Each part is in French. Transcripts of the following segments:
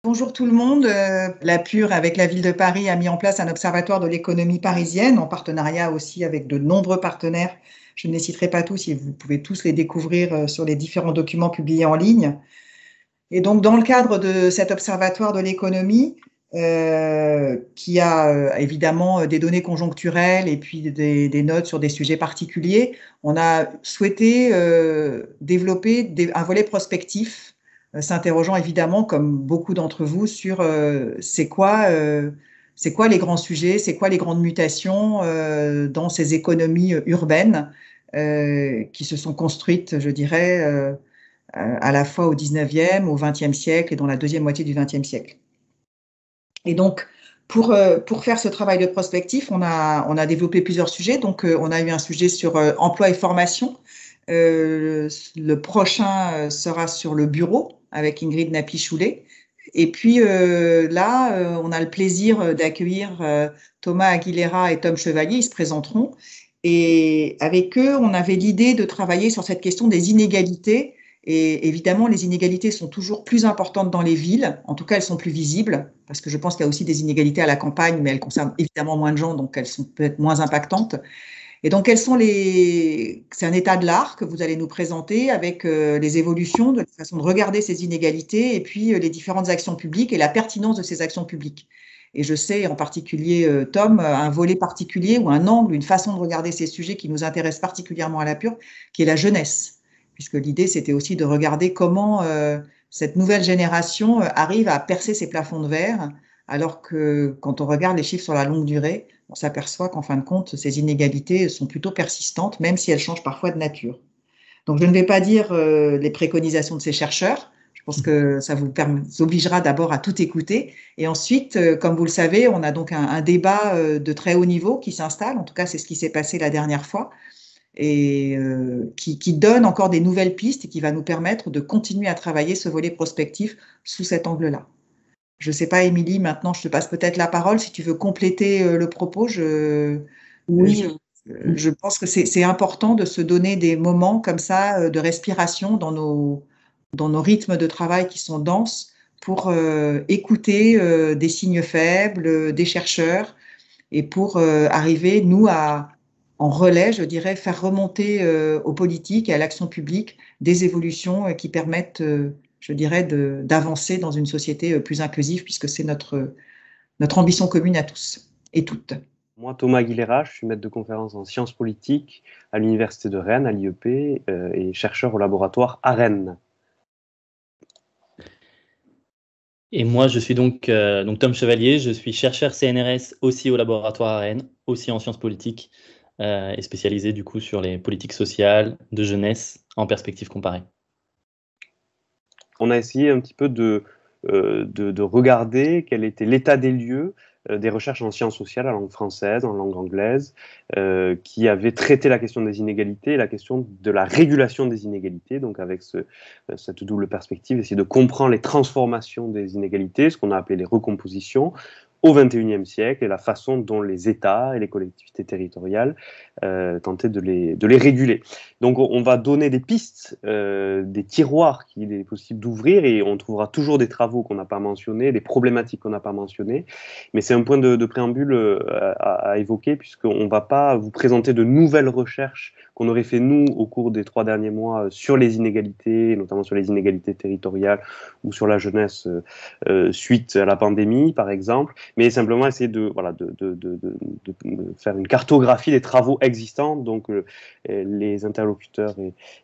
Bonjour tout le monde. La PUR, avec la ville de Paris, a mis en place un observatoire de l'économie parisienne, en partenariat aussi avec de nombreux partenaires. Je ne les citerai pas tous, et vous pouvez tous les découvrir sur les différents documents publiés en ligne. Et donc, dans le cadre de cet observatoire de l'économie, qui a évidemment des données conjoncturelles et puis des notes sur des sujets particuliers, on a souhaité développer un volet prospectif, s'interrogeant évidemment, comme beaucoup d'entre vous, sur c'est quoi les grands sujets, c'est quoi les grandes mutations dans ces économies urbaines qui se sont construites, je dirais, à la fois au 19e, au 20e siècle et dans la deuxième moitié du 20e siècle. Et donc, pour faire ce travail de prospectif, on a développé plusieurs sujets. Donc, on a eu un sujet sur emploi et formation. Le prochain sera sur le bureau avec Ingrid Napi-Choulet. Et puis là, on a le plaisir d'accueillir Thomas Aguilera et Tom Chevalier. Ils se présenteront. Et avec eux, on avait l'idée de travailler sur cette question des inégalités. Et évidemment, les inégalités sont toujours plus importantes dans les villes. En tout cas, elles sont plus visibles, parce que je pense qu'il y a aussi des inégalités à la campagne, mais elles concernent évidemment moins de gens, donc elles sont peut-être moins impactantes. Et donc, c'est un état de l'art que vous allez nous présenter avec les évolutions de la façon de regarder ces inégalités et puis les différentes actions publiques et la pertinence de ces actions publiques. Et je sais en particulier, Tom, un volet particulier ou un angle, une façon de regarder ces sujets qui nous intéresse particulièrement à la PUR, qui est la jeunesse. Puisque l'idée, c'était aussi de regarder comment cette nouvelle génération arrive à percer ses plafonds de verre, alors que quand on regarde les chiffres sur la longue durée, on s'aperçoit qu'en fin de compte, ces inégalités sont plutôt persistantes, même si elles changent parfois de nature. Donc, je ne vais pas dire les préconisations de ces chercheurs. Je pense que ça vous obligera d'abord à tout écouter. Et ensuite, comme vous le savez, on a donc un débat de très haut niveau qui s'installe. En tout cas, c'est ce qui s'est passé la dernière fois et qui donne encore des nouvelles pistes et qui va nous permettre de continuer à travailler ce volet prospectif sous cet angle-là. Je ne sais pas, Émilie, maintenant je te passe peut-être la parole si tu veux compléter le propos. Oui, Je pense que c'est important de se donner des moments comme ça de respiration dans nos rythmes de travail qui sont denses pour écouter des signes faibles, des chercheurs, et pour arriver, nous, en relais, je dirais, faire remonter aux politiques et à l'action publique des évolutions qui permettent, je dirais, d'avancer dans une société plus inclusive, puisque c'est notre ambition commune à tous et toutes. moi, Thomas Aguilera, je suis maître de conférence en sciences politiques à l'Université de Rennes, à l'IEP, et chercheur au laboratoire à Rennes. Et moi, je suis donc Tom Chevalier, je suis chercheur CNRS aussi au laboratoire à Rennes, aussi en sciences politiques, et spécialisé du coup sur les politiques sociales de jeunesse en perspective comparée. On a essayé un petit peu de regarder quel était l'état des lieux des recherches en sciences sociales, en langue française, en langue anglaise, qui avaient traité la question des inégalités et la question de la régulation des inégalités, donc avec cette double perspective, essayer de comprendre les transformations des inégalités, ce qu'on a appelé les recompositions, au XXIe siècle et la façon dont les États et les collectivités territoriales tentaient de les réguler. Donc on va donner des pistes, des tiroirs qu'il est possible d'ouvrir et on trouvera toujours des travaux qu'on n'a pas mentionnés, des problématiques qu'on n'a pas mentionnées. Mais c'est un point de préambule à évoquer puisqu'on ne va pas vous présenter de nouvelles recherches qu'on aurait fait nous au cours des 3 derniers mois sur les inégalités, notamment sur les inégalités territoriales ou sur la jeunesse suite à la pandémie par exemple, mais simplement essayer de faire une cartographie des travaux existants. Donc les interlocuteurs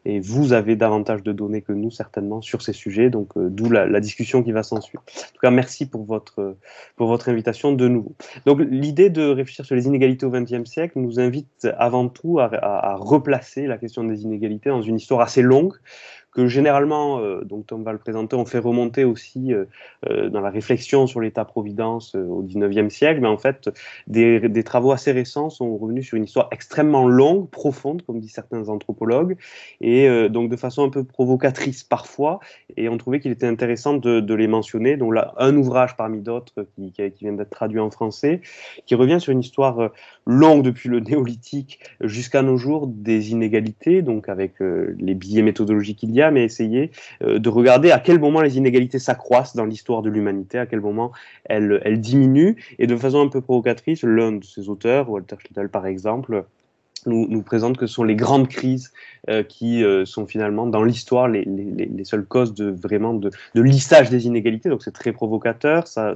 et vous avez davantage de données que nous certainement sur ces sujets, donc d'où la discussion qui va s'ensuivre. En tout cas, merci pour votre invitation de nouveau. Donc l'idée de réfléchir sur les inégalités au XXe siècle nous invite avant tout à replacer la question des inégalités dans une histoire assez longue que généralement, donc Tom va le présenter, on fait remonter aussi dans la réflexion sur l'État-providence au XIXe siècle, mais en fait, des travaux assez récents sont revenus sur une histoire extrêmement longue, profonde, comme disent certains anthropologues, et donc de façon un peu provocatrice parfois, et on trouvait qu'il était intéressant de les mentionner. Donc là, un ouvrage parmi d'autres qui vient d'être traduit en français, qui revient sur une histoire longue depuis le néolithique jusqu'à nos jours des inégalités, donc avec les biais méthodologiques qu'il y a, William ait essayé de regarder à quel moment les inégalités s'accroissent dans l'histoire de l'humanité, à quel moment elles diminuent, et de façon un peu provocatrice, l'un de ses auteurs, Walter Schlegel par exemple, nous présente que ce sont les grandes crises qui sont finalement dans l'histoire les seules causes de lissage des inégalités. Donc c'est très provocateur, ça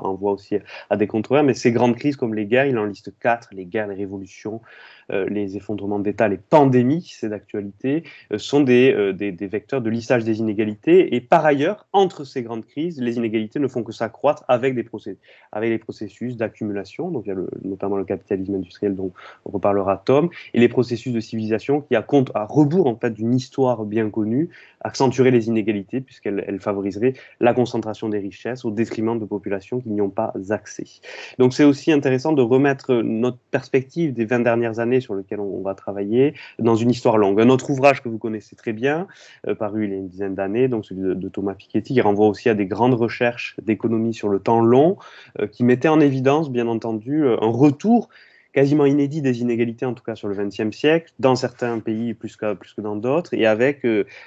envoie aussi à des controverses, mais ces grandes crises comme les guerres, il en liste 4, les guerres, les révolutions, les effondrements d'État, les pandémies, c'est d'actualité, sont des vecteurs de lissage des inégalités. Et par ailleurs, entre ces grandes crises, les inégalités ne font que s'accroître avec les processus d'accumulation. Donc il y a notamment le capitalisme industriel dont on reparlera Tom, et les processus de civilisation qui, à rebours en fait d'une histoire bien connue, accentueraient les inégalités puisqu'elles favoriseraient la concentration des richesses au détriment de populations qui n'y ont pas accès. Donc c'est aussi intéressant de remettre notre perspective des 20 dernières années sur lequel on va travailler dans une histoire longue. Un autre ouvrage que vous connaissez très bien, paru il y a une dizaine d'années, donc celui de Thomas Piketty, qui renvoie aussi à des grandes recherches d'économie sur le temps long, qui mettaient en évidence, bien entendu, un retour quasiment inédit des inégalités, en tout cas sur le XXe siècle, dans certains pays plus que dans d'autres, et avec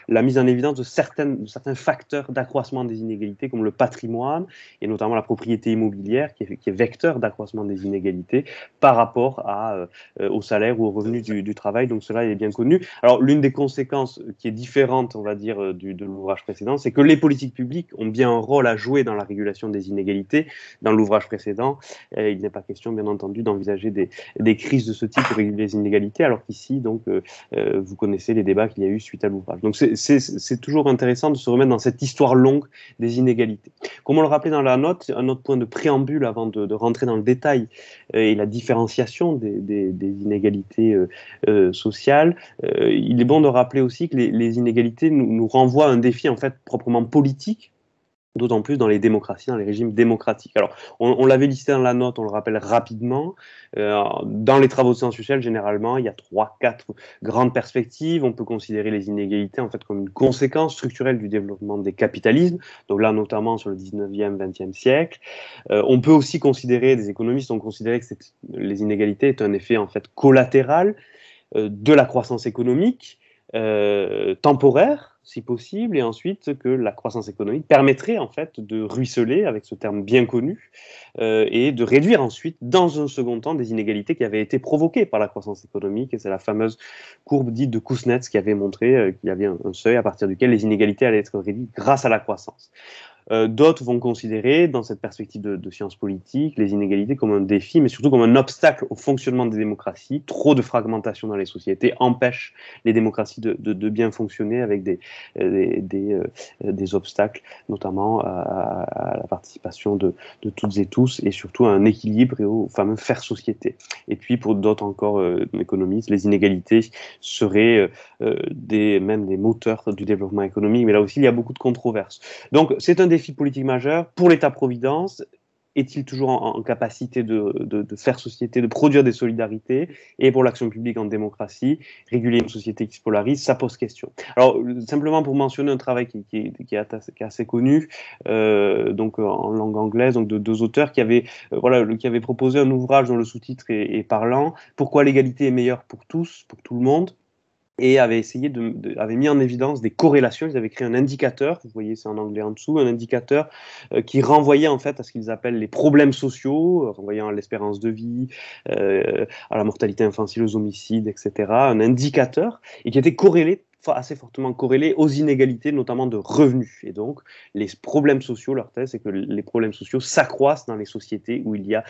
la mise en évidence de certains facteurs d'accroissement des inégalités, comme le patrimoine, et notamment la propriété immobilière, qui est vecteur d'accroissement des inégalités par rapport au salaire ou au revenu du travail. Donc cela est bien connu. Alors l'une des conséquences qui est différente, on va dire, de l'ouvrage précédent, c'est que les politiques publiques ont bien un rôle à jouer dans la régulation des inégalités. Dans l'ouvrage précédent, il n'est pas question, bien entendu, d'envisager des crises de ce type pour réguler les inégalités, alors qu'ici, donc, vous connaissez les débats qu'il y a eu suite à l'ouvrage. Donc, c'est toujours intéressant de se remettre dans cette histoire longue des inégalités. Comme on le rappelait dans la note, un autre point de préambule avant de rentrer dans le détail et la différenciation des inégalités sociales, il est bon de rappeler aussi que les inégalités nous renvoient à un défi, en fait, proprement politique, d'autant plus dans les démocraties, dans les régimes démocratiques. Alors, on l'avait listé dans la note, on le rappelle rapidement. Dans les travaux de sciences sociales, généralement, il y a 3-4 grandes perspectives. On peut considérer les inégalités en fait comme une conséquence structurelle du développement des capitalismes, donc là notamment sur le 19e, 20e siècle. On peut aussi considérer, des économistes ont considéré que les inégalités est un effet en fait collatéral de la croissance économique, temporaire, si possible, et ensuite que la croissance économique permettrait en fait de ruisseler, avec ce terme bien connu, et de réduire ensuite, dans un second temps, des inégalités qui avaient été provoquées par la croissance économique. Et c'est la fameuse courbe dite de Kuznets qui avait montré qu'il y avait un seuil à partir duquel les inégalités allaient être réduites grâce à la croissance. D'autres vont considérer, dans cette perspective de sciences politiques, les inégalités comme un défi, mais surtout comme un obstacle au fonctionnement des démocraties. Trop de fragmentation dans les sociétés empêche les démocraties de bien fonctionner avec des obstacles, notamment à la participation de toutes et tous, et surtout à un équilibre et au fameux faire société. Et puis, pour d'autres encore économistes, les inégalités seraient même des moteurs du développement économique, mais là aussi, il y a beaucoup de controverses. Donc, c'est un défi politique majeur pour l'État-providence. Est-il toujours en capacité de faire société, de produire des solidarités? Et pour l'action publique en démocratie, réguler une société qui se polarise, ça pose question. Alors, simplement pour mentionner un travail qui est assez connu, donc en langue anglaise, donc de 2 auteurs qui avaient proposé un ouvrage dont le sous-titre est parlant, Pourquoi l'égalité est meilleure pour tous, pour tout le monde, et avait mis en évidence des corrélations. Ils avaient créé un indicateur, vous voyez c'est en anglais en dessous, un indicateur qui renvoyait en fait à ce qu'ils appellent les problèmes sociaux, renvoyant à l'espérance de vie, à la mortalité infantile, aux homicides, etc. Un indicateur, et qui était assez fortement corrélés aux inégalités, notamment de revenus. Et donc, les problèmes sociaux, leur thèse, c'est que les problèmes sociaux s'accroissent dans les sociétés où il y a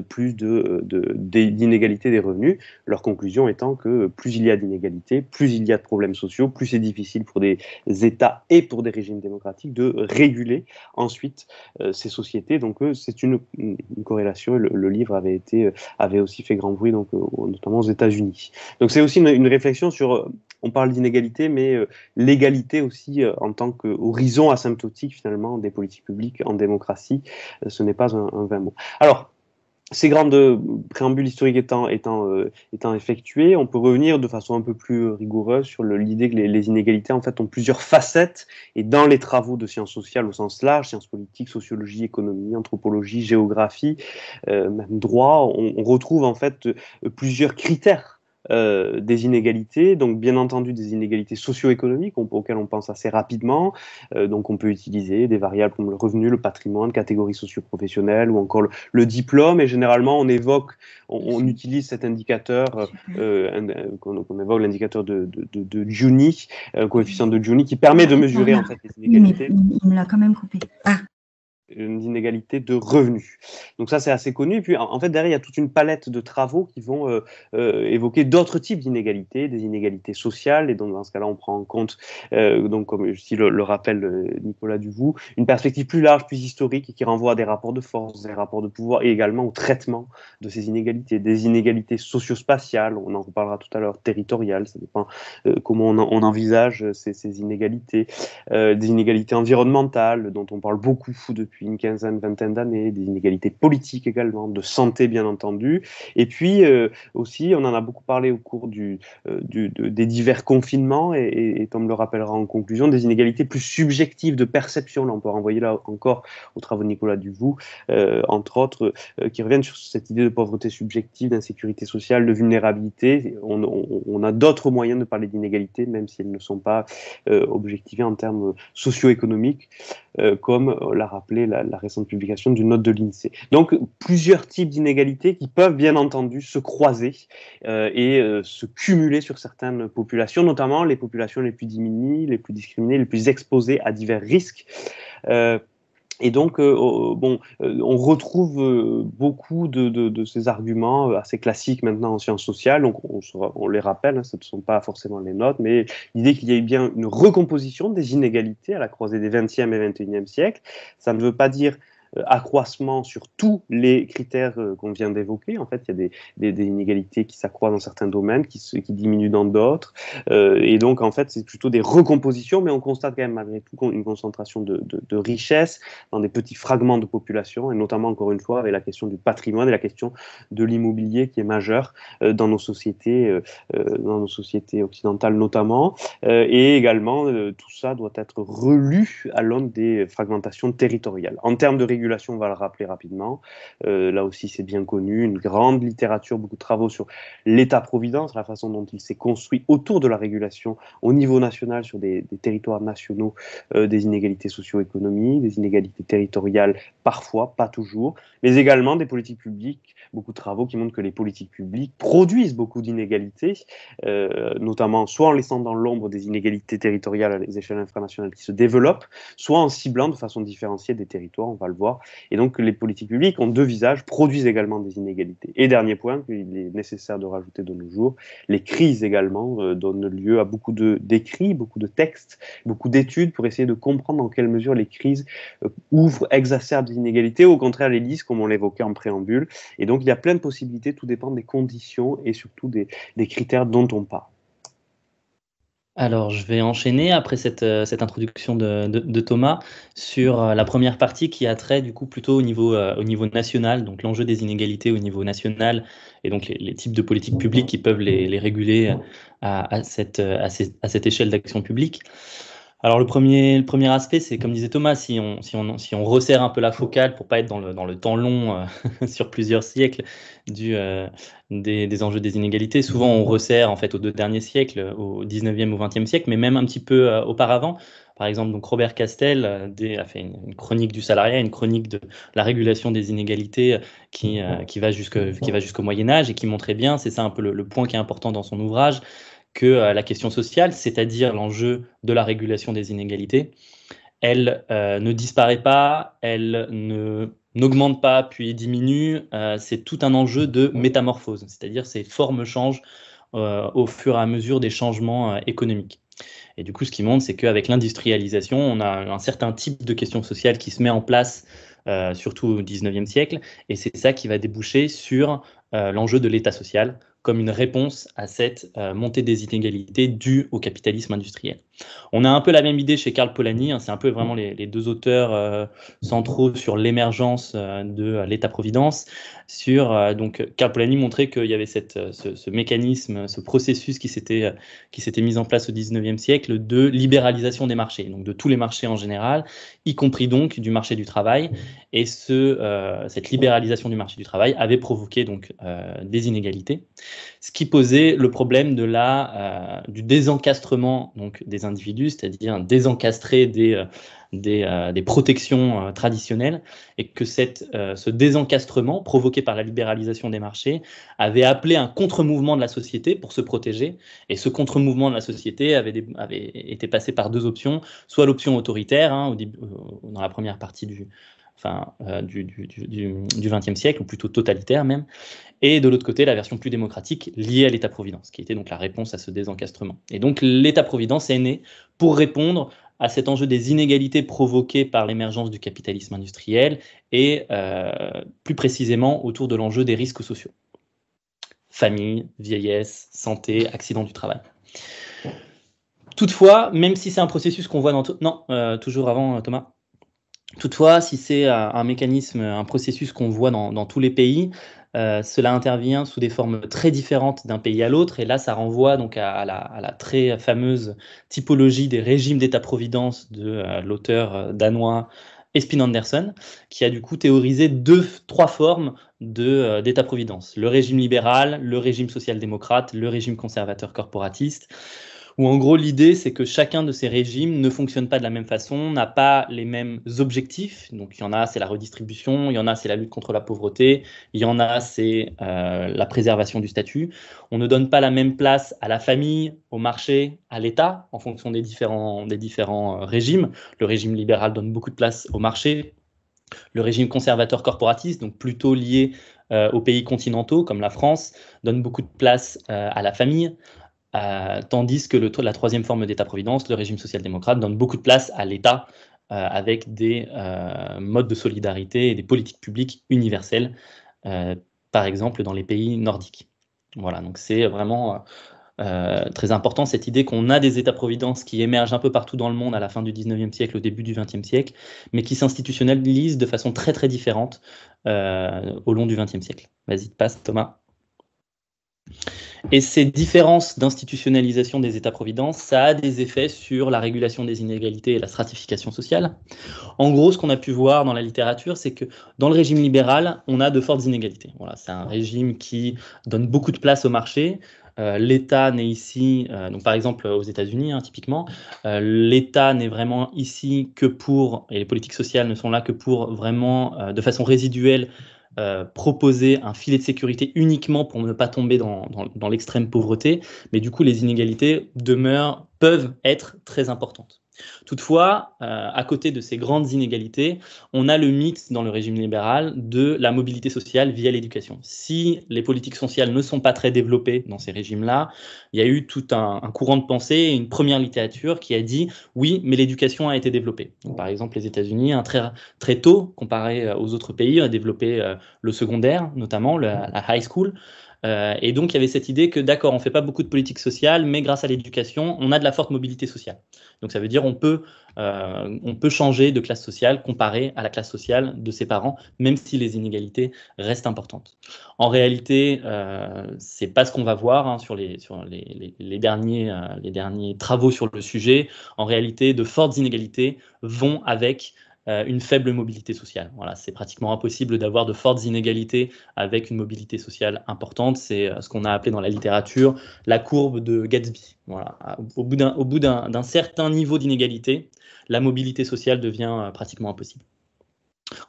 plus d'inégalités des revenus. Leur conclusion étant que plus il y a d'inégalités, plus il y a de problèmes sociaux, plus c'est difficile pour des États et pour des régimes démocratiques de réguler ensuite ces sociétés. Donc, c'est une corrélation. Le livre avait aussi fait grand bruit, donc, notamment aux États-Unis. Donc, c'est aussi une réflexion sur... On parle d'inégalité, mais l'égalité aussi en tant qu'horizon asymptotique finalement des politiques publiques en démocratie, ce n'est pas un vain mot. Alors, ces grandes préambules historiques étant effectuées, on peut revenir de façon un peu plus rigoureuse sur l'idée que les inégalités en fait ont plusieurs facettes, et dans les travaux de sciences sociales au sens large, sciences politiques, sociologie, économie, anthropologie, géographie, même droit, on retrouve en fait plusieurs critères des inégalités, donc bien entendu des inégalités socio-économiques auxquelles on pense assez rapidement. Donc on peut utiliser des variables comme le revenu, le patrimoine, catégorie socio-professionnelle ou encore le diplôme. Et généralement, on utilise cet indicateur qu'on évoque, l'indicateur de Gini, coefficient de Gini, qui permet de mesurer en fait les inégalités. Il me l'a quand même coupé. Une inégalité de revenus. Donc ça, c'est assez connu. Et puis, en fait, derrière, il y a toute une palette de travaux qui vont évoquer d'autres types d'inégalités, des inégalités sociales. Et donc, dans ce cas-là, on prend en compte, donc, comme si le rappelle Nicolas Duvou, une perspective plus large, plus historique, et qui renvoie à des rapports de force, des rapports de pouvoir, et également au traitement de ces inégalités, des inégalités socio-spatiales, on en reparlera tout à l'heure, territoriales, ça dépend comment on envisage ces inégalités, des inégalités environnementales, dont on parle beaucoup depuis une quinzaine, vingtaine d'années, des inégalités politiques également, de santé bien entendu, et puis aussi, on en a beaucoup parlé au cours des divers confinements, et Tom le rappellera en conclusion, des inégalités plus subjectives de perception. Là, on peut renvoyer là encore aux travaux de Nicolas Duvou, entre autres, qui reviennent sur cette idée de pauvreté subjective, d'insécurité sociale, de vulnérabilité. On a d'autres moyens de parler d'inégalités, même si elles ne sont pas objectivées en termes socio-économiques, comme l'a rappelé la récente publication d'une note de l'INSEE. Donc, plusieurs types d'inégalités qui peuvent bien entendu se croiser et se cumuler sur certaines populations, notamment les populations les plus diminuées, les plus discriminées, les plus exposées à divers risques. Et donc, on retrouve beaucoup de ces arguments assez classiques maintenant en sciences sociales. Donc, on les rappelle, hein, ce ne sont pas forcément les notes, mais l'idée qu'il y ait bien une recomposition des inégalités à la croisée des 20e et 21e siècles, ça ne veut pas dire accroissement sur tous les critères qu'on vient d'évoquer. En fait, il y a des inégalités qui s'accroissent dans certains domaines, qui diminuent dans d'autres. Et donc, en fait, c'est plutôt des recompositions, mais on constate quand même malgré tout une concentration de richesse dans des petits fragments de population, et notamment, encore une fois, avec la question du patrimoine et la question de l'immobilier qui est majeure dans nos sociétés occidentales notamment. Et également, tout ça doit être relu à l'aune des fragmentations territoriales. En termes de régulation, on va le rappeler rapidement. Là aussi, c'est bien connu. Une grande littérature, beaucoup de travaux sur l'État-providence, la façon dont il s'est construit autour de la régulation au niveau national sur des territoires nationaux, des inégalités socio-économiques, des inégalités territoriales, parfois, pas toujours, mais également des politiques publiques. Beaucoup de travaux qui montrent que les politiques publiques produisent beaucoup d'inégalités, notamment soit en laissant dans l'ombre des inégalités territoriales à l'échelle infranationale qui se développent, soit en ciblant de façon différenciée des territoires, on va le voir. Et donc, les politiques publiques ont deux visages, produisent également des inégalités. Et dernier point qu'il est nécessaire de rajouter de nos jours, les crises également donnent lieu à beaucoup d'écrits, beaucoup de textes, beaucoup d'études pour essayer de comprendre dans quelle mesure les crises ouvrent, exacerbent des inégalités, ou au contraire les lisent, comme on l'évoquait en préambule. Et donc, il y a plein de possibilités, tout dépend des conditions et surtout des critères dont on parle. Alors, je vais enchaîner après cette introduction de Thomas sur la première partie qui a trait du coup plutôt au niveau national, donc l'enjeu des inégalités au niveau national et donc les types de politiques publiques qui peuvent les réguler à cette échelle d'action publique. Alors le premier aspect, c'est comme disait Thomas, si on resserre un peu la focale pour pas être dans le temps long sur plusieurs siècles des enjeux des inégalités, souvent on resserre en fait aux 2 derniers siècles, au 19e, au 20e siècle, mais même un petit peu auparavant. Par exemple, donc Robert Castel a fait une chronique du salariat, une chronique de la régulation des inégalités qui va jusqu'au Moyen-Âge et qui montrait bien, c'est ça un peu le point qui est important dans son ouvrage, que la question sociale, c'est-à-dire l'enjeu de la régulation des inégalités, elle ne disparaît pas, elle n'augmente pas puis diminue, c'est tout un enjeu de métamorphose, c'est-à-dire ces formes changent au fur et à mesure des changements économiques. Et du coup, ce qui montre, c'est qu'avec l'industrialisation, on a un certain type de question sociale qui se met en place, surtout au 19e siècle, et c'est ça qui va déboucher sur l'enjeu de l'État social, comme une réponse à cette montée des inégalités due au capitalisme industriel. On a un peu la même idée chez Karl Polanyi, hein, c'est un peu vraiment les deux auteurs centraux sur l'émergence de l'État-providence. Donc Karl Polanyi montrait qu'il y avait ce mécanisme, ce processus qui s'était mis en place au 19e siècle de libéralisation des marchés, donc de tous les marchés en général, y compris donc du marché du travail. Et cette libéralisation du marché du travail avait provoqué donc des inégalités. ce qui posait le problème du désencastrement donc, des individus, c'est-à-dire désencastrer des protections traditionnelles, et que ce désencastrement provoqué par la libéralisation des marchés avait appelé un contre-mouvement de la société pour se protéger, et ce contre-mouvement de la société avait été passé par deux options, soit l'option autoritaire, hein, dans la première partie du XXe siècle, ou plutôt totalitaire même, et de l'autre côté, la version plus démocratique liée à l'État-providence, qui était donc la réponse à ce désencastrement. Et donc l'État-providence est né pour répondre à cet enjeu des inégalités provoquées par l'émergence du capitalisme industriel et plus précisément autour de l'enjeu des risques sociaux. Famille, vieillesse, santé, accident du travail. Toutefois, même si c'est un processus qu'on voit dans... toujours avant, Thomas. Toutefois, si c'est un mécanisme, un processus qu'on voit dans tous les pays, cela intervient sous des formes très différentes d'un pays à l'autre, et là ça renvoie donc à la très fameuse typologie des régimes d'État-providence de l'auteur danois Espen Andersen, qui a du coup théorisé trois formes d'État-providence: le régime libéral, le régime social-démocrate, le régime conservateur corporatiste, où en gros l'idée c'est que chacun de ces régimes ne fonctionne pas de la même façon, n'a pas les mêmes objectifs. Donc il y en a c'est la redistribution, il y en a c'est la lutte contre la pauvreté, il y en a c'est la préservation du statut. On ne donne pas la même place à la famille, au marché, à l'État en fonction des différents régimes. Le régime libéral donne beaucoup de place au marché. Le régime conservateur corporatiste, donc plutôt lié aux pays continentaux comme la France, donne beaucoup de place à la famille. Tandis que la troisième forme d'État-providence, le régime social-démocrate, donne beaucoup de place à l'État avec des modes de solidarité et des politiques publiques universelles, par exemple dans les pays nordiques. Voilà, donc c'est vraiment très important cette idée qu'on a des États-providence qui émergent un peu partout dans le monde à la fin du 19e siècle, au début du 20e siècle, mais qui s'institutionnalisent de façon très très différente au long du 20e siècle. Vas-y, passe Thomas. Et ces différences d'institutionnalisation des États-providence, ça a des effets sur la régulation des inégalités et la stratification sociale. En gros, ce qu'on a pu voir dans la littérature, c'est que dans le régime libéral, on a de fortes inégalités. Voilà, c'est un régime qui donne beaucoup de place au marché. L'État n'est ici, donc par exemple aux États-Unis, hein, typiquement, l'État n'est vraiment ici que pour, et les politiques sociales ne sont là que pour vraiment, de façon résiduelle, proposer un filet de sécurité uniquement pour ne pas tomber dans l'extrême pauvreté, mais du coup les inégalités peuvent être très importantes. Toutefois, à côté de ces grandes inégalités, on a le mythe dans le régime libéral de la mobilité sociale via l'éducation. Si les politiques sociales ne sont pas très développées dans ces régimes-là, il y a eu tout un courant de pensée, une première littérature qui a dit oui, mais l'éducation a été développée. Donc, par exemple, les États-Unis, très tôt, comparé aux autres pays, ont développé le secondaire, notamment la high school. Et donc, il y avait cette idée que, d'accord, on ne fait pas beaucoup de politique sociale, mais grâce à l'éducation, on a de la forte mobilité sociale. Donc, ça veut dire on peut changer de classe sociale comparé à la classe sociale de ses parents, même si les inégalités restent importantes. En réalité, ce n'est pas ce qu'on va voir hein, sur les derniers travaux sur le sujet. En réalité, de fortes inégalités vont avec une faible mobilité sociale. Voilà, c'est pratiquement impossible d'avoir de fortes inégalités avec une mobilité sociale importante. C'est ce qu'on a appelé dans la littérature la courbe de Gatsby. Voilà. Au bout d'un certain niveau d'inégalité, la mobilité sociale devient pratiquement impossible.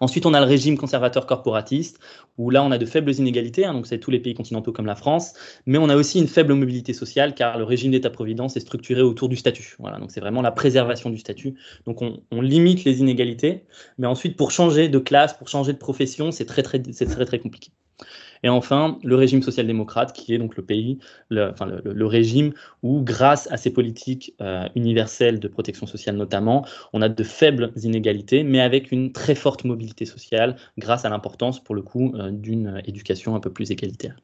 Ensuite, on a le régime conservateur corporatiste, où là, on a de faibles inégalités, hein, donc c'est tous les pays continentaux comme la France, mais on a aussi une faible mobilité sociale, car le régime d'État-providence est structuré autour du statut. Voilà, donc c'est vraiment la préservation du statut. Donc on limite les inégalités, mais ensuite, pour changer de classe, pour changer de profession, c'est très compliqué. Et enfin, le régime social-démocrate, qui est donc le régime où, grâce à ces politiques universelles de protection sociale notamment, on a de faibles inégalités, mais avec une très forte mobilité sociale, grâce à l'importance, pour le coup, d'une éducation un peu plus égalitaire.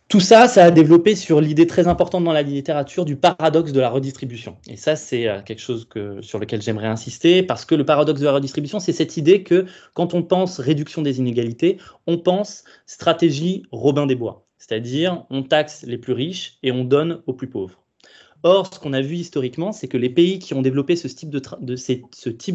Tout ça, ça a développé sur l'idée très importante dans la littérature du paradoxe de la redistribution. Et ça, c'est quelque chose sur lequel j'aimerais insister, parce que le paradoxe de la redistribution, c'est cette idée que quand on pense réduction des inégalités, on pense stratégie Robin des Bois. C'est-à-dire, on taxe les plus riches et on donne aux plus pauvres. Or, ce qu'on a vu historiquement, c'est que les pays qui ont développé ce type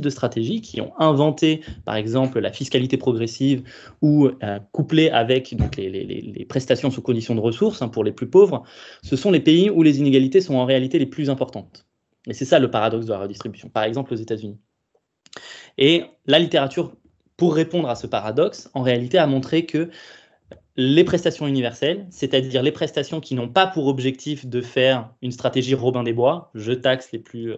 de stratégie, qui ont inventé, par exemple, la fiscalité progressive ou couplée avec donc, les prestations sous conditions de ressources pour les plus pauvres, ce sont les pays où les inégalités sont en réalité les plus importantes. Et c'est ça le paradoxe de la redistribution, par exemple aux États-Unis. Et la littérature, pour répondre à ce paradoxe, en réalité a montré que les prestations universelles, c'est-à-dire les prestations qui n'ont pas pour objectif de faire une stratégie Robin des Bois, je taxe les plus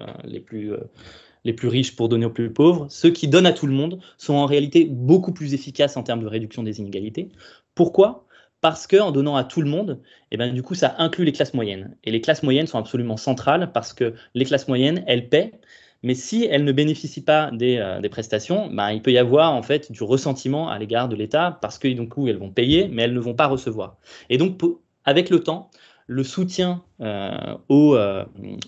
riches pour donner aux plus pauvres, ceux qui donnent à tout le monde sont en réalité beaucoup plus efficaces en termes de réduction des inégalités. Pourquoi ? Parce qu'en donnant à tout le monde, du coup, ça inclut les classes moyennes. Et les classes moyennes sont absolument centrales parce que les classes moyennes, elles paient. Mais si elles ne bénéficient pas des prestations, il peut y avoir en fait du ressentiment à l'égard de l'État parce que donc, elles vont payer, mais elles ne vont pas recevoir. Et donc, avec le temps, le soutien aux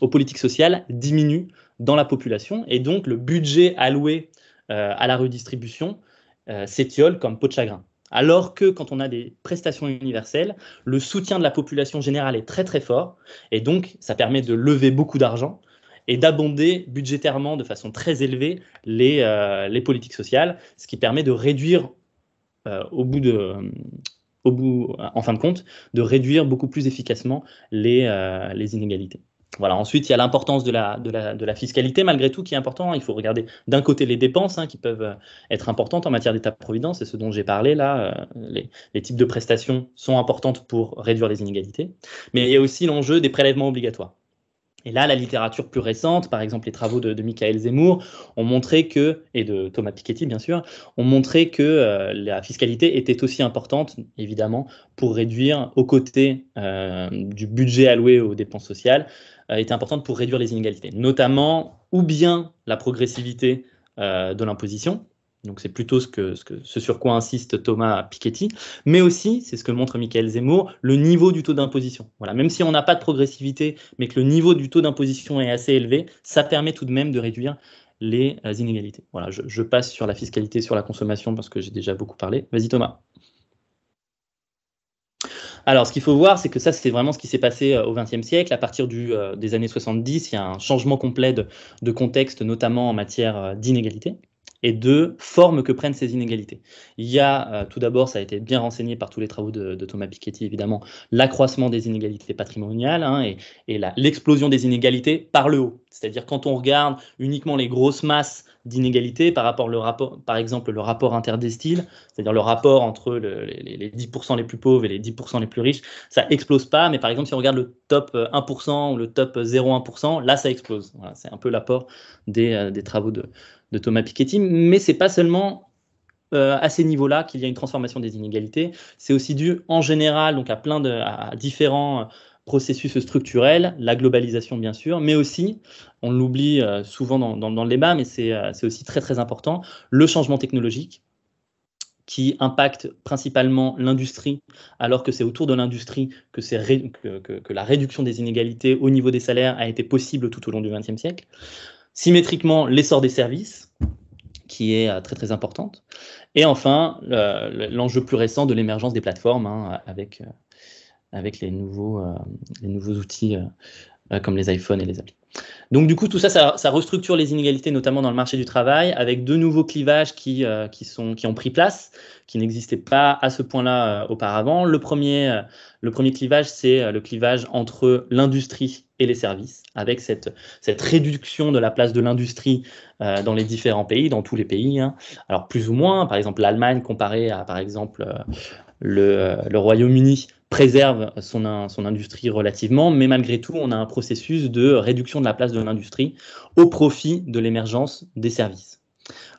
politiques sociales diminue dans la population et donc le budget alloué à la redistribution s'étiole comme peau de chagrin. Alors que quand on a des prestations universelles, le soutien de la population générale est très très fort et donc ça permet de lever beaucoup d'argent et d'abonder budgétairement de façon très élevée les politiques sociales, ce qui permet de réduire, en fin de compte, de réduire beaucoup plus efficacement les inégalités. Voilà. Ensuite, il y a l'importance de la fiscalité, malgré tout, qui est important. Il faut regarder d'un côté les dépenses qui peuvent être importantes en matière d'État-providence, c'est ce dont j'ai parlé là. Les types de prestations sont importantes pour réduire les inégalités. Mais il y a aussi l'enjeu des prélèvements obligatoires. Et là, la littérature plus récente, par exemple les travaux de Michael Zemmour, ont montré que, et de Thomas Piketty bien sûr, ont montré que la fiscalité était aussi importante, évidemment, pour réduire, aux côtés du budget alloué aux dépenses sociales, était importante pour réduire les inégalités, notamment ou bien la progressivité de l'imposition. Donc c'est plutôt ce sur quoi insiste Thomas Piketty, mais aussi, c'est ce que montre Michael Zemmour, le niveau du taux d'imposition. Voilà, même si on n'a pas de progressivité, mais que le niveau du taux d'imposition est assez élevé, ça permet tout de même de réduire les inégalités. Voilà, je passe sur la fiscalité, sur la consommation, parce que j'ai déjà beaucoup parlé. Vas-y Thomas. Alors, ce qu'il faut voir, c'est que ça, c'est vraiment ce qui s'est passé au XXe siècle. À partir des années 70, il y a un changement complet de contexte, notamment en matière d'inégalité et de forme que prennent ces inégalités. Il y a, tout d'abord, ça a été bien renseigné par tous les travaux de Thomas Piketty, évidemment, l'accroissement des inégalités patrimoniales et l'explosion des inégalités par le haut. C'est-à-dire quand on regarde uniquement les grosses masses d'inégalités par exemple, le rapport interdécile, c'est-à-dire le rapport entre les 10% les plus pauvres et les 10% les plus riches, ça explose pas, mais par exemple, si on regarde le top 1% ou le top 0,1%, là, ça explose. Voilà, c'est un peu l'apport des travaux de Thomas Piketty, mais c'est pas seulement à ces niveaux-là qu'il y a une transformation des inégalités, c'est aussi dû en général donc à différents processus structurels, la globalisation bien sûr, mais aussi, on l'oublie souvent dans le débat, mais c'est aussi très très important, le changement technologique qui impacte principalement l'industrie, alors que c'est autour de l'industrie que la réduction des inégalités au niveau des salaires a été possible tout au long du XXe siècle. Symétriquement, l'essor des services, qui est très très importante. Et enfin, l'enjeu plus récent de l'émergence des plateformes, avec les nouveaux outils comme les iPhones et les applis. Donc du coup, tout ça restructure les inégalités, notamment dans le marché du travail, avec de nouveaux clivages qui ont pris place, qui n'existaient pas à ce point-là auparavant. Le premier clivage, c'est le clivage entre l'industrie et les services, avec cette réduction de la place de l'industrie dans les différents pays, dans tous les pays. Alors plus ou moins, par exemple l'Allemagne comparée à, par exemple, le Royaume-Uni, préserve son industrie relativement, mais malgré tout, on a un processus de réduction de la place de l'industrie au profit de l'émergence des services.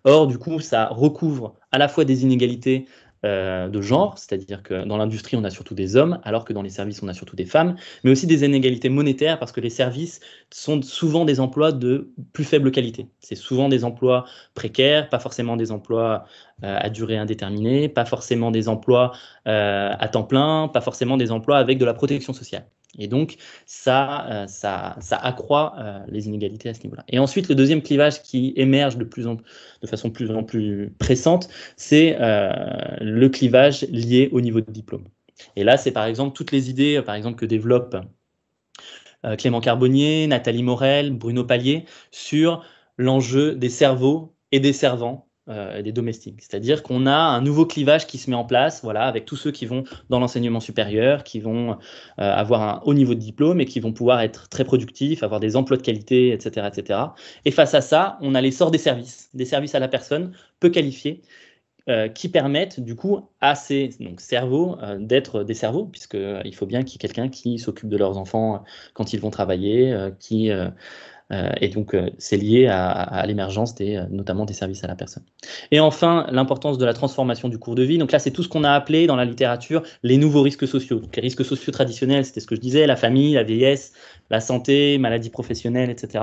Or, du coup, ça recouvre à la fois des inégalités de genre, c'est-à-dire que dans l'industrie, on a surtout des hommes, alors que dans les services, on a surtout des femmes, mais aussi des inégalités monétaires, parce que les services sont souvent des emplois de plus faible qualité. C'est souvent des emplois précaires, pas forcément des emplois à durée indéterminée, pas forcément des emplois à temps plein, pas forcément des emplois avec de la protection sociale. Et donc, ça accroît les inégalités à ce niveau-là. Et ensuite, le deuxième clivage qui émerge de façon de plus en plus pressante, c'est le clivage lié au niveau de diplôme. Et là, c'est par exemple toutes les idées, par exemple, que développe Clément Carbonnier, Nathalie Morel, Bruno Palier, sur l'enjeu des cerveaux et des servants, des domestiques. C'est-à-dire qu'on a un nouveau clivage qui se met en place, voilà, avec tous ceux qui vont dans l'enseignement supérieur, qui vont avoir un haut niveau de diplôme et qui vont pouvoir être très productifs, avoir des emplois de qualité, etc., etc. Et face à ça, on a l'essor des services à la personne, peu qualifiés, qui permettent du coup à ces cerveaux d'être des cerveaux, puisqu'il faut bien qu'il y ait quelqu'un qui s'occupe de leurs enfants quand ils vont travailler, et donc c'est lié à l'émergence notamment des services à la personne. Et enfin, l'importance de la transformation du cours de vie. Donc là, c'est tout ce qu'on a appelé dans la littérature les nouveaux risques sociaux. Donc, les risques sociaux traditionnels, c'était ce que je disais, la famille, la vieillesse, la santé, maladies professionnelles, etc.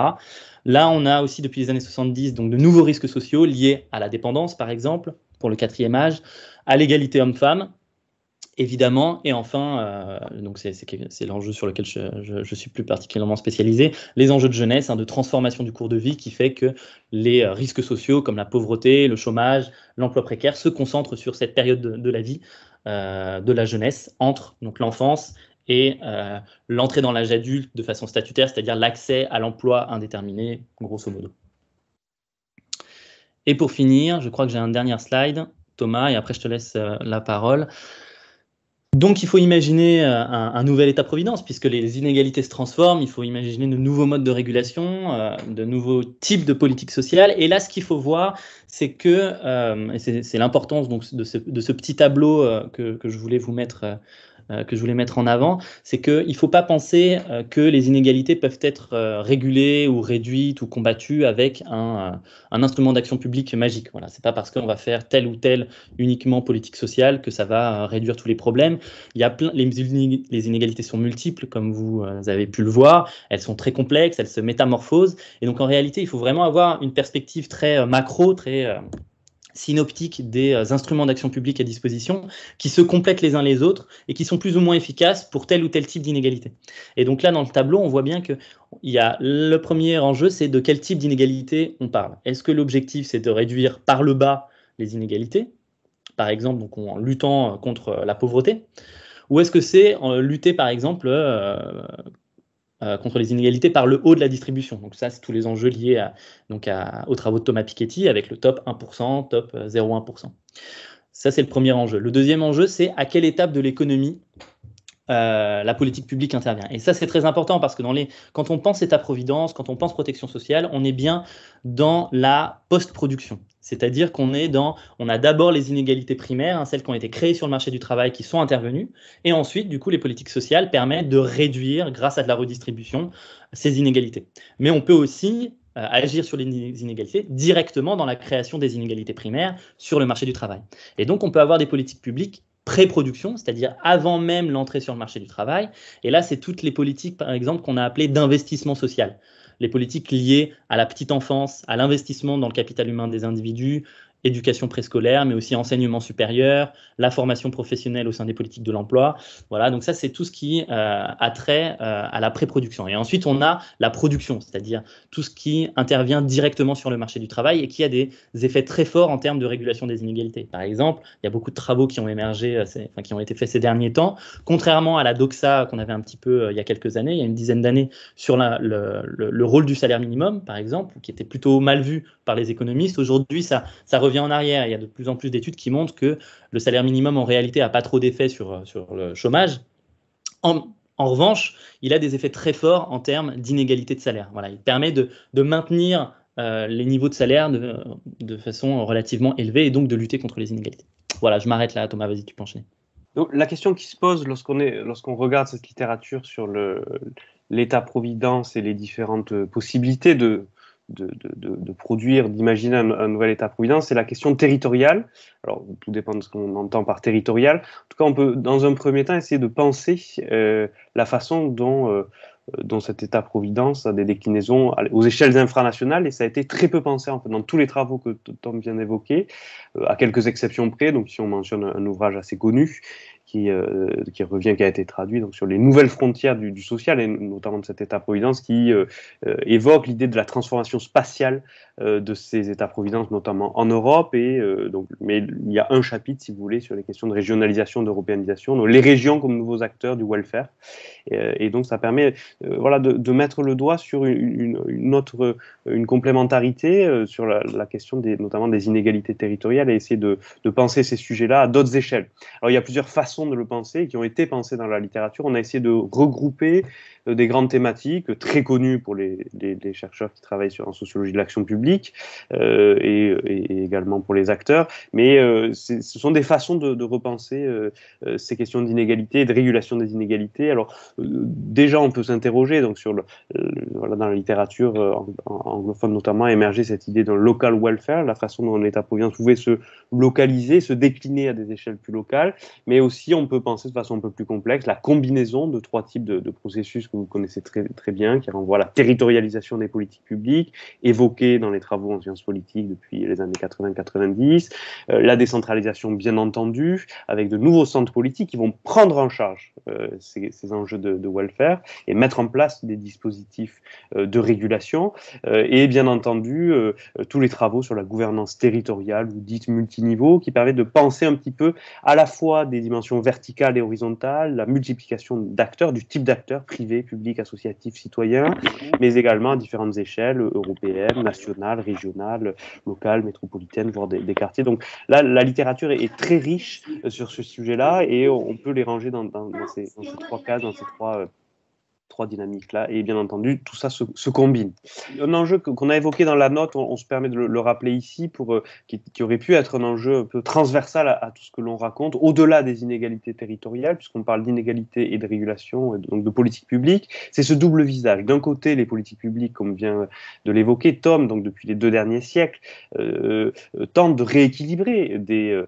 Là, on a aussi depuis les années 70 donc de nouveaux risques sociaux liés à la dépendance, par exemple, pour le 4e âge, à l'égalité homme-femme, évidemment, et enfin, donc c'est l'enjeu sur lequel je suis plus particulièrement spécialisé, les enjeux de jeunesse, de transformation du cours de vie qui fait que les risques sociaux comme la pauvreté, le chômage, l'emploi précaire se concentrent sur cette période de la vie de la jeunesse, entre donc l'enfance et l'entrée dans l'âge adulte de façon statutaire, c'est-à-dire l'accès à l'emploi indéterminé, grosso modo. Et pour finir, je crois que j'ai un dernier slide, Thomas, et après je te laisse la parole. Donc il faut imaginer un nouvel État-providence, puisque les inégalités se transforment, il faut imaginer de nouveaux modes de régulation, de nouveaux types de politiques sociales. Et là, ce qu'il faut voir, c'est que, et c'est l'importance donc, de ce petit tableau que je voulais vous mettre que je voulais mettre en avant, c'est qu'il ne faut pas penser que les inégalités peuvent être régulées ou réduites ou combattues avec un instrument d'action publique magique. Voilà, ce n'est pas parce qu'on va faire telle ou telle uniquement politique sociale que ça va réduire tous les problèmes. Il y a les inégalités sont multiples, comme vous avez pu le voir, elles sont très complexes, elles se métamorphosent, et donc en réalité, il faut vraiment avoir une perspective très macro, très synoptique des instruments d'action publique à disposition qui se complètent les uns les autres et qui sont plus ou moins efficaces pour tel ou tel type d'inégalité. Et donc là, dans le tableau, on voit bien qu'il y a le premier enjeu, c'est de quel type d'inégalité on parle. Est-ce que l'objectif, c'est de réduire par le bas les inégalités, par exemple donc en luttant contre la pauvreté, ou est-ce que c'est lutter, par exemple, contre les inégalités par le haut de la distribution. Donc ça, c'est tous les enjeux liés aux travaux de Thomas Piketty avec le top 1%, top 0,1%. Ça, c'est le premier enjeu. Le deuxième enjeu, c'est à quelle étape de l'économie la politique publique intervient. Et ça, c'est très important parce que quand on pense État-providence, quand on pense protection sociale, on est bien dans la post-production. C'est-à-dire qu'on a d'abord les inégalités primaires, celles qui ont été créées sur le marché du travail, qui sont intervenues, et ensuite, du coup, les politiques sociales permettent de réduire, grâce à de la redistribution, ces inégalités. Mais on peut aussi agir sur les inégalités directement dans la création des inégalités primaires sur le marché du travail. Et donc, on peut avoir des politiques publiques pré-production, c'est-à-dire avant même l'entrée sur le marché du travail. Et là, c'est toutes les politiques, par exemple, qu'on a appelées d'investissement social. Les politiques liées à la petite enfance, à l'investissement dans le capital humain des individus, éducation préscolaire, mais aussi enseignement supérieur, la formation professionnelle au sein des politiques de l'emploi. Voilà, donc ça, c'est tout ce qui a trait à la pré-production. Et ensuite, on a la production, c'est-à-dire tout ce qui intervient directement sur le marché du travail et qui a des effets très forts en termes de régulation des inégalités. Par exemple, il y a beaucoup de travaux qui ont émergé, qui ont été faits ces derniers temps, contrairement à la doxa qu'on avait un petit peu il y a quelques années, il y a une dizaine d'années, sur le rôle du salaire minimum, par exemple, qui était plutôt mal vu par les économistes. Aujourd'hui, ça revient en arrière. Il y a de plus en plus d'études qui montrent que le salaire minimum, en réalité, n'a pas trop d'effet sur le chômage. En revanche, il a des effets très forts en termes d'inégalité de salaire. Voilà, il permet de maintenir les niveaux de salaire de façon relativement élevée et donc de lutter contre les inégalités. Voilà, je m'arrête là. Thomas, vas-y, tu peux enchaîner. Donc, la question qui se pose lorsqu'on regarde cette littérature sur l'État-providence et les différentes possibilités de produire, d'imaginer un nouvel État-providence, c'est la question territoriale. Alors, tout dépend de ce qu'on entend par territorial. En tout cas, on peut, dans un premier temps, essayer de penser la façon dont cet État-providence a des déclinaisons aux échelles infranationales, et ça a été très peu pensé en fait, dans tous les travaux que Tom vient d'évoquer, à quelques exceptions près. Donc ici, on mentionne un ouvrage assez connu, qui revient, qui a été traduit donc sur les nouvelles frontières du social, et notamment de cet État-providence qui évoque l'idée de la transformation spatiale de ces États-providence, notamment en Europe. Mais il y a un chapitre, si vous voulez, sur les questions de régionalisation, d'européanisation, donc les régions comme nouveaux acteurs du welfare. Et donc ça permet de mettre le doigt sur une complémentarité sur la question notamment des inégalités territoriales, et essayer de penser ces sujets-là à d'autres échelles. Alors il y a plusieurs façons de le penser qui ont été pensées dans la littérature. On a essayé de regrouper des grandes thématiques très connues pour les chercheurs qui travaillent en sociologie de l'action publique et également pour les acteurs, mais ce sont des façons de repenser ces questions d'inégalité et de régulation des inégalités. Alors déjà on peut s'interroger donc sur dans la littérature anglophone notamment a émergé cette idée d'un local welfare, la façon dont l'État-providence pouvait se localiser, se décliner à des échelles plus locales, mais aussi on peut penser de façon un peu plus complexe la combinaison de trois types de processus que vous connaissez très, très bien, qui renvoient à la territorialisation des politiques publiques, évoquée dans les travaux en sciences politiques depuis les années 80-90, la décentralisation bien entendu, avec de nouveaux centres politiques qui vont prendre en charge ces enjeux de welfare et mettre en place des dispositifs de régulation, et bien entendu tous les travaux sur la gouvernance territoriale ou dite multiniveau, qui permettent de penser un petit peu à la fois des dimensions verticales et horizontales, la multiplication d'acteurs, du type d'acteurs, privés, publics, associatifs, citoyens, mais également à différentes échelles, européennes, nationales, régionales, locales, métropolitaines, voire des quartiers. Donc là, la littérature est très riche sur ce sujet-là, et on peut les ranger dans ces trois cases, dans ces trois dynamiques-là, et bien entendu, tout ça se combine. Un enjeu qu'on a évoqué dans la note, on se permet de le rappeler ici, qui aurait pu être un enjeu un peu transversal à tout ce que l'on raconte, au-delà des inégalités territoriales, puisqu'on parle d'inégalités et de régulation, et donc de politique publique, c'est ce double visage. D'un côté, les politiques publiques, comme vient de l'évoquer Tom, donc depuis les 2 derniers siècles, tentent de rééquilibrer des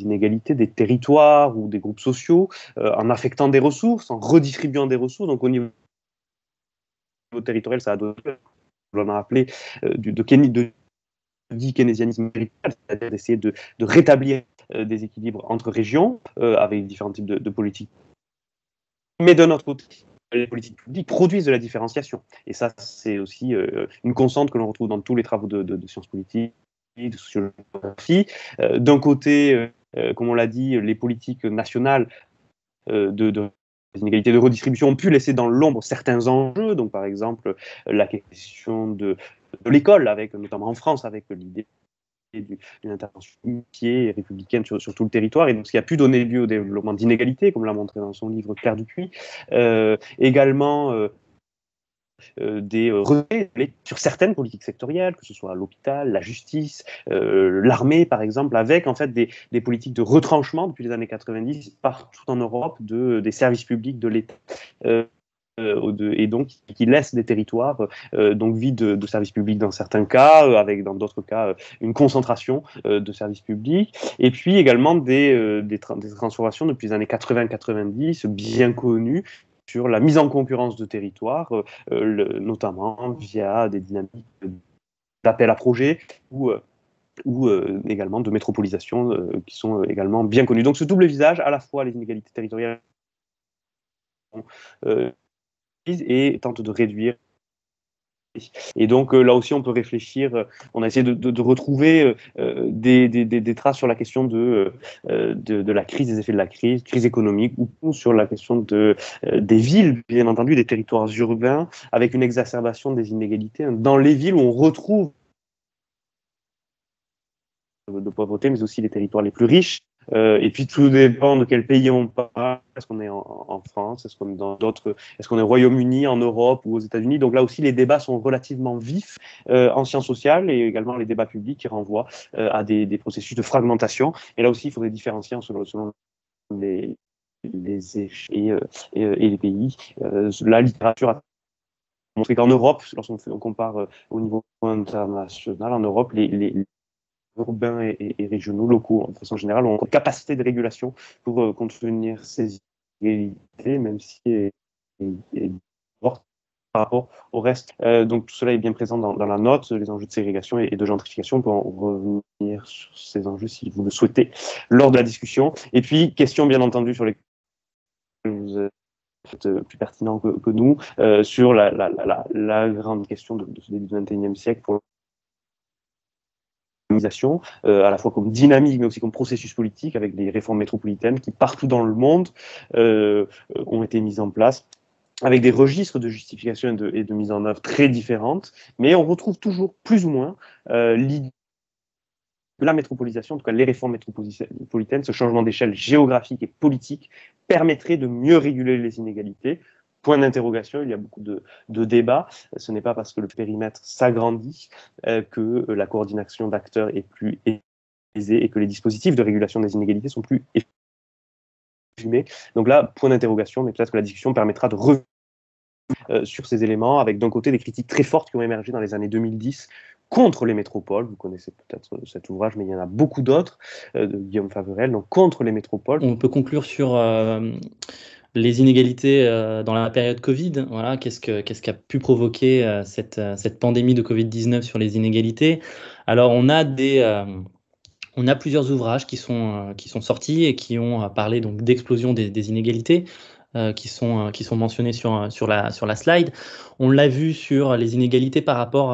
inégalités, des territoires ou des groupes sociaux, en affectant des ressources, en redistribuant des ressources. Donc au niveau territorial, ça a donné, on a appelé dit keynésianisme véritable, c'est-à-dire d'essayer de rétablir des équilibres entre régions avec différents types de politiques. Mais d'un autre côté, les politiques publiques produisent de la différenciation. Et ça, c'est aussi une constante que l'on retrouve dans tous les travaux de sciences politiques, de sociologie. D'un côté, comme on l'a dit, les politiques nationales de les inégalités de redistribution ont pu laisser dans l'ombre certains enjeux, donc par exemple la question de l'école, notamment en France, avec l'idée d'une intervention unifiée et républicaine sur tout le territoire, et donc ce qui a pu donner lieu au développement d'inégalités, comme l'a montré dans son livre Claire Dupuis. Également des retraits sur certaines politiques sectorielles, que ce soit l'hôpital, la justice, l'armée par exemple, avec en fait des politiques de retranchement depuis les années 90 partout en Europe des services publics de l'État. Et donc qui laissent des territoires donc vides de services publics dans certains cas, avec dans d'autres cas une concentration de services publics, et puis également des transformations depuis les années 80-90 bien connues sur la mise en concurrence de territoires, notamment via des dynamiques d'appel à projets ou également de métropolisation qui sont également bien connues. Donc ce double visage, à la fois les inégalités territoriales et tente de réduire. Et donc là aussi on peut réfléchir, on a essayé de retrouver des traces sur la question de la crise, des effets de la crise économique, ou sur la question des villes, bien entendu, des territoires urbains, avec une exacerbation des inégalités dans les villes où on retrouve de pauvreté, mais aussi les territoires les plus riches. Et puis tout dépend de quel pays on parle. Est-ce qu'on est en France, est-ce qu'on est dans d'autres, est-ce qu'on est au Royaume-Uni, en Europe ou aux États-Unis? Donc là aussi les débats sont relativement vifs en sciences sociales, et également les débats publics qui renvoient à des processus de fragmentation. Et là aussi il faudrait différencier selon les échelles et les pays. La littérature a montré qu'en Europe, lorsqu'on compare au niveau international, en Europe, les urbains et régionaux, locaux, de façon générale, ont une capacité de régulation pour contenir ces inégalités, même si elle est forte par rapport au reste. Donc tout cela est bien présent dans la note, les enjeux de ségrégation et de gentrification. On peut en revenir revenir sur ces enjeux si vous le souhaitez lors de la discussion. Et puis, question bien entendu sur les vous êtes plus pertinent que nous, sur la grande question de ce début du XXIe siècle pour l'organisation, à la fois comme dynamique mais aussi comme processus politique, avec des réformes métropolitaines qui partout dans le monde ont été mises en place, avec des registres de justification et de mise en œuvre très différentes, mais on retrouve toujours plus ou moins l'idée de la métropolisation, en tout cas les réformes métropolitaines, ce changement d'échelle géographique et politique permettrait de mieux réguler les inégalités. Point d'interrogation, il y a beaucoup de débats. Ce n'est pas parce que le périmètre s'agrandit que la coordination d'acteurs est plus aisée et que les dispositifs de régulation des inégalités sont plus effilés. Donc là, point d'interrogation, mais peut-être que la discussion permettra de revenir sur ces éléments, avec d'un côté des critiques très fortes qui ont émergé dans les années 2010 contre les métropoles. Vous connaissez peut-être cet ouvrage, mais il y en a beaucoup d'autres, de Guillaume Faverel, donc contre les métropoles. On peut conclure sur les inégalités dans la période Covid. Voilà, qu'est-ce qui a pu provoquer cette pandémie de Covid-19 sur les inégalités? Alors, on a plusieurs ouvrages qui sont sortis et qui ont parlé donc d'explosion des inégalités. Qui sont mentionnés sur la slide. On l'a vu sur les inégalités par rapport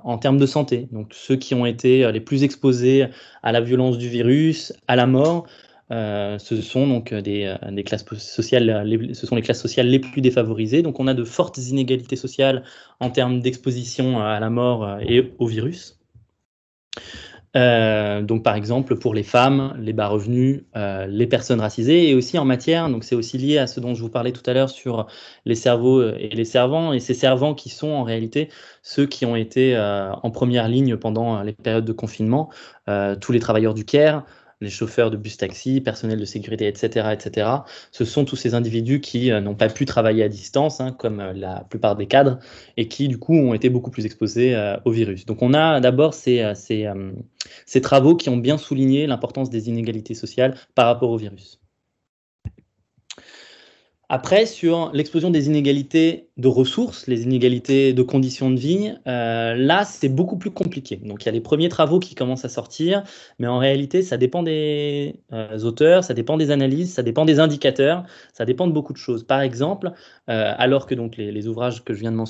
en termes de santé. Donc ceux qui ont été les plus exposés à la violence du virus, à la mort, ce sont donc des classes sociales, ce sont les classes sociales les plus défavorisées. Donc on a de fortes inégalités sociales en termes d'exposition à la mort et au virus. Donc par exemple pour les femmes, les bas revenus, les personnes racisées, et aussi en matière, donc c'est aussi lié à ce dont je vous parlais tout à l'heure sur les cerveaux et les servants, et ces servants qui sont en réalité ceux qui ont été en première ligne pendant les périodes de confinement, tous les travailleurs du care, les chauffeurs de bus-taxi, personnel de sécurité, etc., etc. Ce sont tous ces individus qui n'ont pas pu travailler à distance, comme la plupart des cadres, et qui, du coup, ont été beaucoup plus exposés au virus. Donc, on a d'abord ces travaux qui ont bien souligné l'importance des inégalités sociales par rapport au virus. Après, sur l'explosion des inégalités de ressources, les inégalités de conditions de vie, là, c'est beaucoup plus compliqué. Donc, il y a les premiers travaux qui commencent à sortir, mais en réalité, ça dépend des auteurs, ça dépend des analyses, ça dépend des indicateurs, ça dépend de beaucoup de choses. Par exemple, alors que donc, les ouvrages que je viens de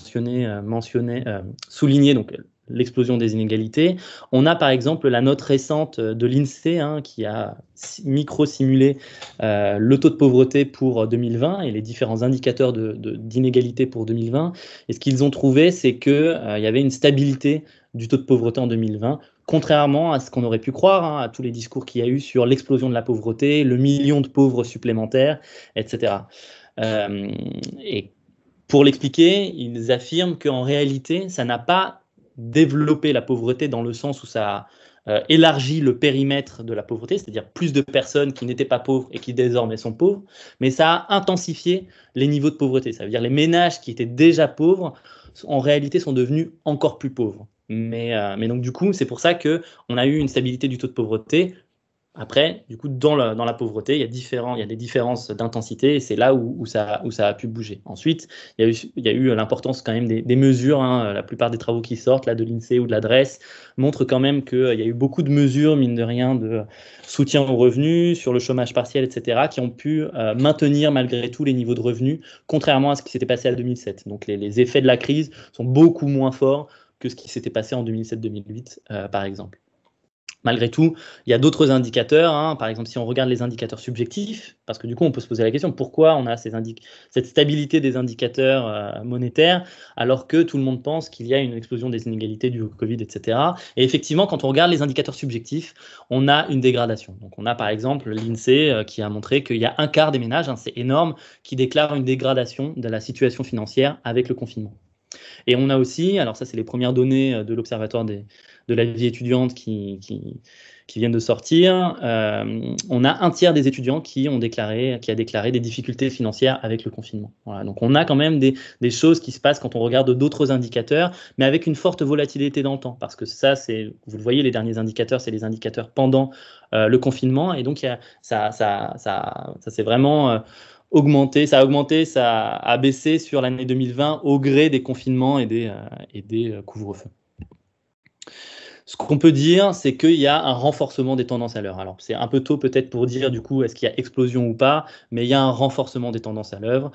souligner donc, l'explosion des inégalités. On a par exemple la note récente de l'INSEE qui a micro-simulé le taux de pauvreté pour 2020 et les différents indicateurs d'inégalité pour 2020. Et ce qu'ils ont trouvé, c'est qu'il y avait une stabilité du taux de pauvreté en 2020, contrairement à ce qu'on aurait pu croire, à tous les discours qu'il y a eu sur l'explosion de la pauvreté, le million de pauvres supplémentaires, etc. Et pour l'expliquer, ils affirment qu'en réalité, ça n'a pas développer la pauvreté dans le sens où ça élargit le périmètre de la pauvreté, c'est-à-dire plus de personnes qui n'étaient pas pauvres et qui désormais sont pauvres, mais ça a intensifié les niveaux de pauvreté. Ça veut dire les ménages qui étaient déjà pauvres, en réalité, sont devenus encore plus pauvres. Mais donc du coup, c'est pour ça qu'on a eu une stabilité du taux de pauvreté. Après, du coup, dans la pauvreté, il y a des différences d'intensité et c'est là où ça a pu bouger. Ensuite, il y a eu l'importance quand même des mesures. La plupart des travaux qui sortent là, de l'INSEE ou de l'adresse montrent quand même qu'il y a eu beaucoup de mesures, mine de rien, de soutien aux revenus, sur le chômage partiel, etc., qui ont pu maintenir malgré tout les niveaux de revenus, contrairement à ce qui s'était passé en 2007. Donc les effets de la crise sont beaucoup moins forts que ce qui s'était passé en 2007-2008, par exemple. Malgré tout, il y a d'autres indicateurs. Par exemple, si on regarde les indicateurs subjectifs, parce que du coup, on peut se poser la question, pourquoi on a cette stabilité des indicateurs monétaires, alors que tout le monde pense qu'il y a une explosion des inégalités dues au Covid, etc. Et effectivement, quand on regarde les indicateurs subjectifs, on a une dégradation. Donc, on a par exemple l'INSEE qui a montré qu'il y a un quart des ménages, c'est énorme, qui déclarent une dégradation de la situation financière avec le confinement. Et on a aussi, alors ça c'est les premières données de l'Observatoire de la vie étudiante qui viennent de sortir, on a un tiers des étudiants qui a déclaré des difficultés financières avec le confinement. Voilà, donc on a quand même des choses qui se passent quand on regarde d'autres indicateurs, mais avec une forte volatilité dans le temps, parce que ça, vous le voyez, les derniers indicateurs, c'est les indicateurs pendant le confinement, et donc ça s'est vraiment augmenté, ça a baissé sur l'année 2020 au gré des confinements et des couvre-feux. Ce qu'on peut dire, c'est qu'il y a un renforcement des tendances à l'œuvre. Alors, c'est un peu tôt peut-être pour dire, du coup, est-ce qu'il y a explosion ou pas, mais il y a un renforcement des tendances à l'œuvre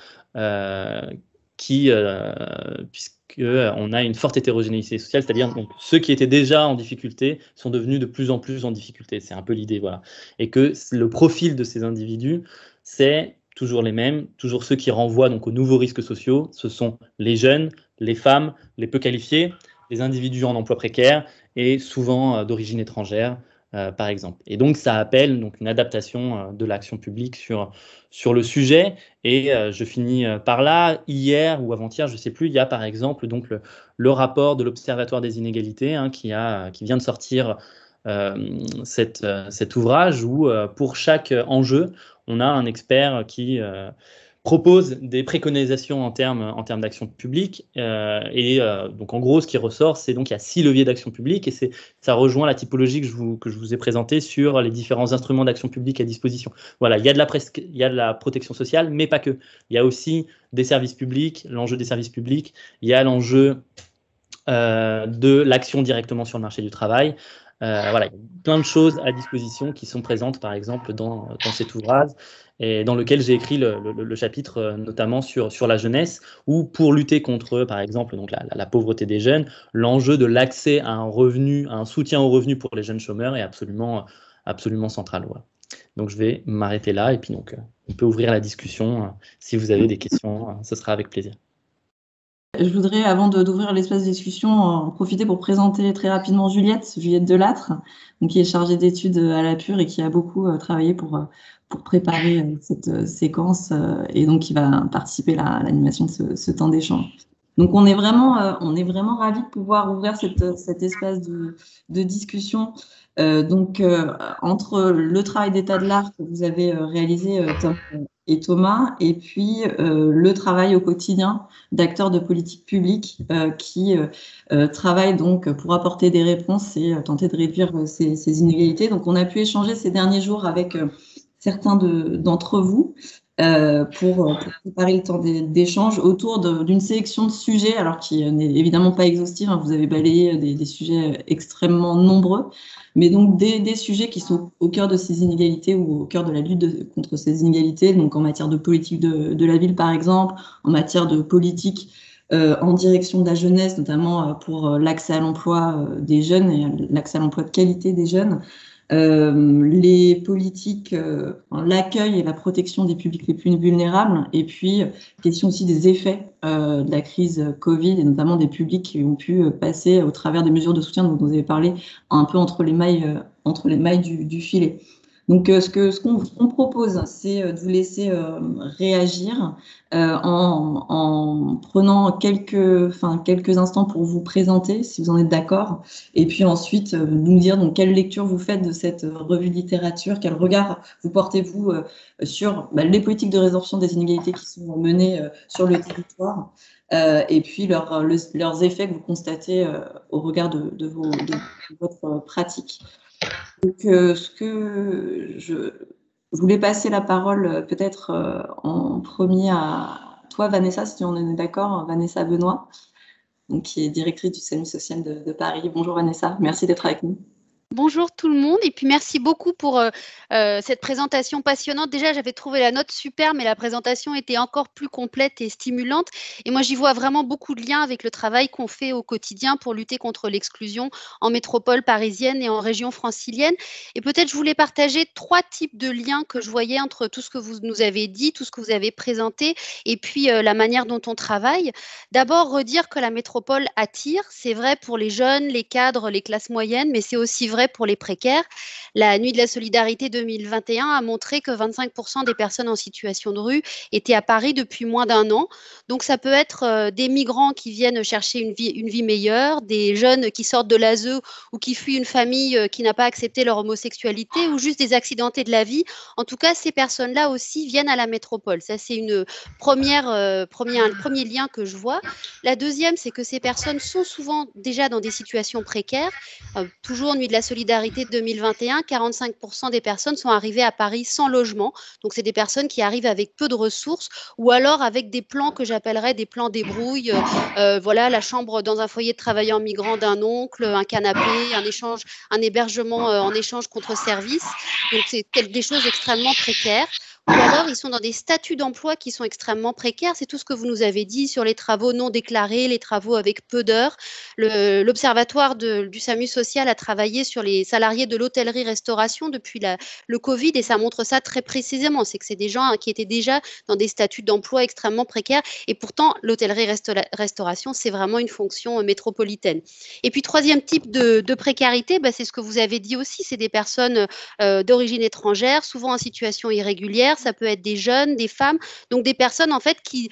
puisqu'on a une forte hétérogénéité sociale, c'est-à-dire donc, ceux qui étaient déjà en difficulté sont devenus de plus en plus en difficulté. C'est un peu l'idée, voilà. Et que le profil de ces individus, c'est toujours les mêmes, toujours ceux qui renvoient donc, aux nouveaux risques sociaux. Ce sont les jeunes, les femmes, les peu qualifiés, les individus en emploi précaire et souvent d'origine étrangère, par exemple. Et donc, ça appelle donc, une adaptation de l'action publique sur le sujet. Et je finis par là. Hier ou avant-hier, je ne sais plus, il y a par exemple donc, le rapport de l'Observatoire des inégalités qui vient de sortir cet ouvrage où, pour chaque enjeu, on a un expert qui propose des préconisations en termes d'action publique. Donc, en gros, ce qui ressort, c'est donc il y a 6 leviers d'action publique et ça rejoint la typologie que je vous ai présentée sur les différents instruments d'action publique à disposition. Voilà, il y a de la protection sociale, mais pas que. Il y a aussi des services publics, l'enjeu des services publics, il y a l'enjeu de l'action directement sur le marché du travail. Voilà, il y a plein de choses à disposition qui sont présentes, par exemple, dans cet ouvrage, et dans lequel j'ai écrit le chapitre notamment sur la jeunesse, où pour lutter contre, par exemple, donc la pauvreté des jeunes, l'enjeu de l'accès à un revenu, à un soutien au revenu pour les jeunes chômeurs est absolument central. Voilà. Donc je vais m'arrêter là, et puis donc on peut ouvrir la discussion. Si vous avez des questions, ce sera avec plaisir. Je voudrais, avant d'ouvrir l'espace de discussion, en profiter pour présenter très rapidement Juliette Delattre, donc, qui est chargée d'études à la Pure et qui a beaucoup travaillé pour préparer cette séquence et donc qui va participer à l'animation de ce temps d'échange. Donc on est vraiment ravis de pouvoir ouvrir cet espace de discussion. Entre le travail d'état de l'art que vous avez réalisé, Tom et Thomas, et puis le travail au quotidien d'acteurs de politique publique qui travaillent donc pour apporter des réponses et tenter de réduire ces inégalités. Donc on a pu échanger ces derniers jours avec certains d'entre vous pour préparer le temps d'échange autour d'une sélection de sujets, alors qui n'est évidemment pas exhaustive, hein, vous avez balayé des sujets extrêmement nombreux, mais donc des sujets qui sont au cœur de ces inégalités ou au cœur de la lutte contre ces inégalités, donc en matière de politique de la ville par exemple, en matière de politique en direction de la jeunesse, notamment pour l'accès à l'emploi des jeunes et l'accès à l'emploi de qualité des jeunes. Les politiques, l'accueil et la protection des publics les plus vulnérables, et puis question aussi des effets de la crise Covid, et notamment des publics qui ont pu passer au travers des mesures de soutien dont vous avez parlé, un peu entre les mailles du filet. Donc, ce qu'on propose, c'est de vous laisser réagir en prenant quelques instants pour vous présenter, si vous en êtes d'accord, et puis ensuite nous dire donc quelle lecture vous faites de cette revue de littérature, quel regard vous portez-vous sur les politiques de résorption des inégalités qui sont menées sur le territoire, et puis leurs effets que vous constatez au regard de votre pratique. Donc, ce que je voulais passer la parole peut-être en premier à toi, Vanessa, si on est d'accord, Vanessa Benoît, donc, qui est directrice du SAMU social de Paris. Bonjour Vanessa, merci d'être avec nous. Bonjour tout le monde et puis merci beaucoup pour cette présentation passionnante. Déjà, j'avais trouvé la note super, mais la présentation était encore plus complète et stimulante. Et moi, j'y vois vraiment beaucoup de liens avec le travail qu'on fait au quotidien pour lutter contre l'exclusion en métropole parisienne et en région francilienne. Et peut-être je voulais partager 3 types de liens que je voyais entre tout ce que vous nous avez dit, tout ce que vous avez présenté et puis la manière dont on travaille. D'abord, redire que la métropole attire. C'est vrai pour les jeunes, les cadres, les classes moyennes, mais c'est aussi vrai pour les précaires. La Nuit de la Solidarité 2021 a montré que 25% des personnes en situation de rue étaient à Paris depuis moins d'1 an. Donc, ça peut être des migrants qui viennent chercher une vie meilleure, des jeunes qui sortent de l'ASE ou qui fuient une famille qui n'a pas accepté leur homosexualité ou juste des accidentés de la vie. En tout cas, ces personnes-là aussi viennent à la métropole. Ça, c'est un premier lien que je vois. La deuxième, c'est que ces personnes sont souvent déjà dans des situations précaires. Toujours Nuit de la solidarité de 2021, 45% des personnes sont arrivées à Paris sans logement. Donc, c'est des personnes qui arrivent avec peu de ressources ou alors avec des plans que j'appellerais des plans débrouille. Voilà, la chambre dans un foyer de travailleurs migrants d'un oncle, un canapé, un hébergement en échange contre service. Donc, c'est des choses extrêmement précaires. Ou alors, ils sont dans des statuts d'emploi qui sont extrêmement précaires. C'est tout ce que vous nous avez dit sur les travaux non déclarés, les travaux avec peu d'heures. L'Observatoire du SAMU social a travaillé sur les salariés de l'hôtellerie-restauration depuis le Covid et ça montre ça très précisément. C'est que c'est des gens qui étaient déjà dans des statuts d'emploi extrêmement précaires et pourtant, l'hôtellerie-restauration, c'est vraiment une fonction métropolitaine. Et puis, troisième type de précarité, c'est ce que vous avez dit aussi, c'est des personnes d'origine étrangère, souvent en situation irrégulière. Ça peut être des jeunes, des femmes, donc des personnes en fait qui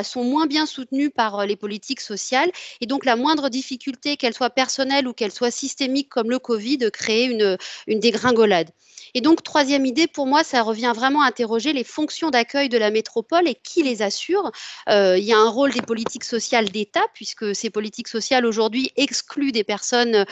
sont moins bien soutenues par les politiques sociales et donc la moindre difficulté, qu'elle soit personnelle ou qu'elle soit systémique comme le Covid, crée une dégringolade. Et donc, troisième idée, pour moi, ça revient vraiment à interroger les fonctions d'accueil de la métropole et qui les assure. Il y a un rôle des politiques sociales d'État, puisque ces politiques sociales aujourd'hui excluent des personnes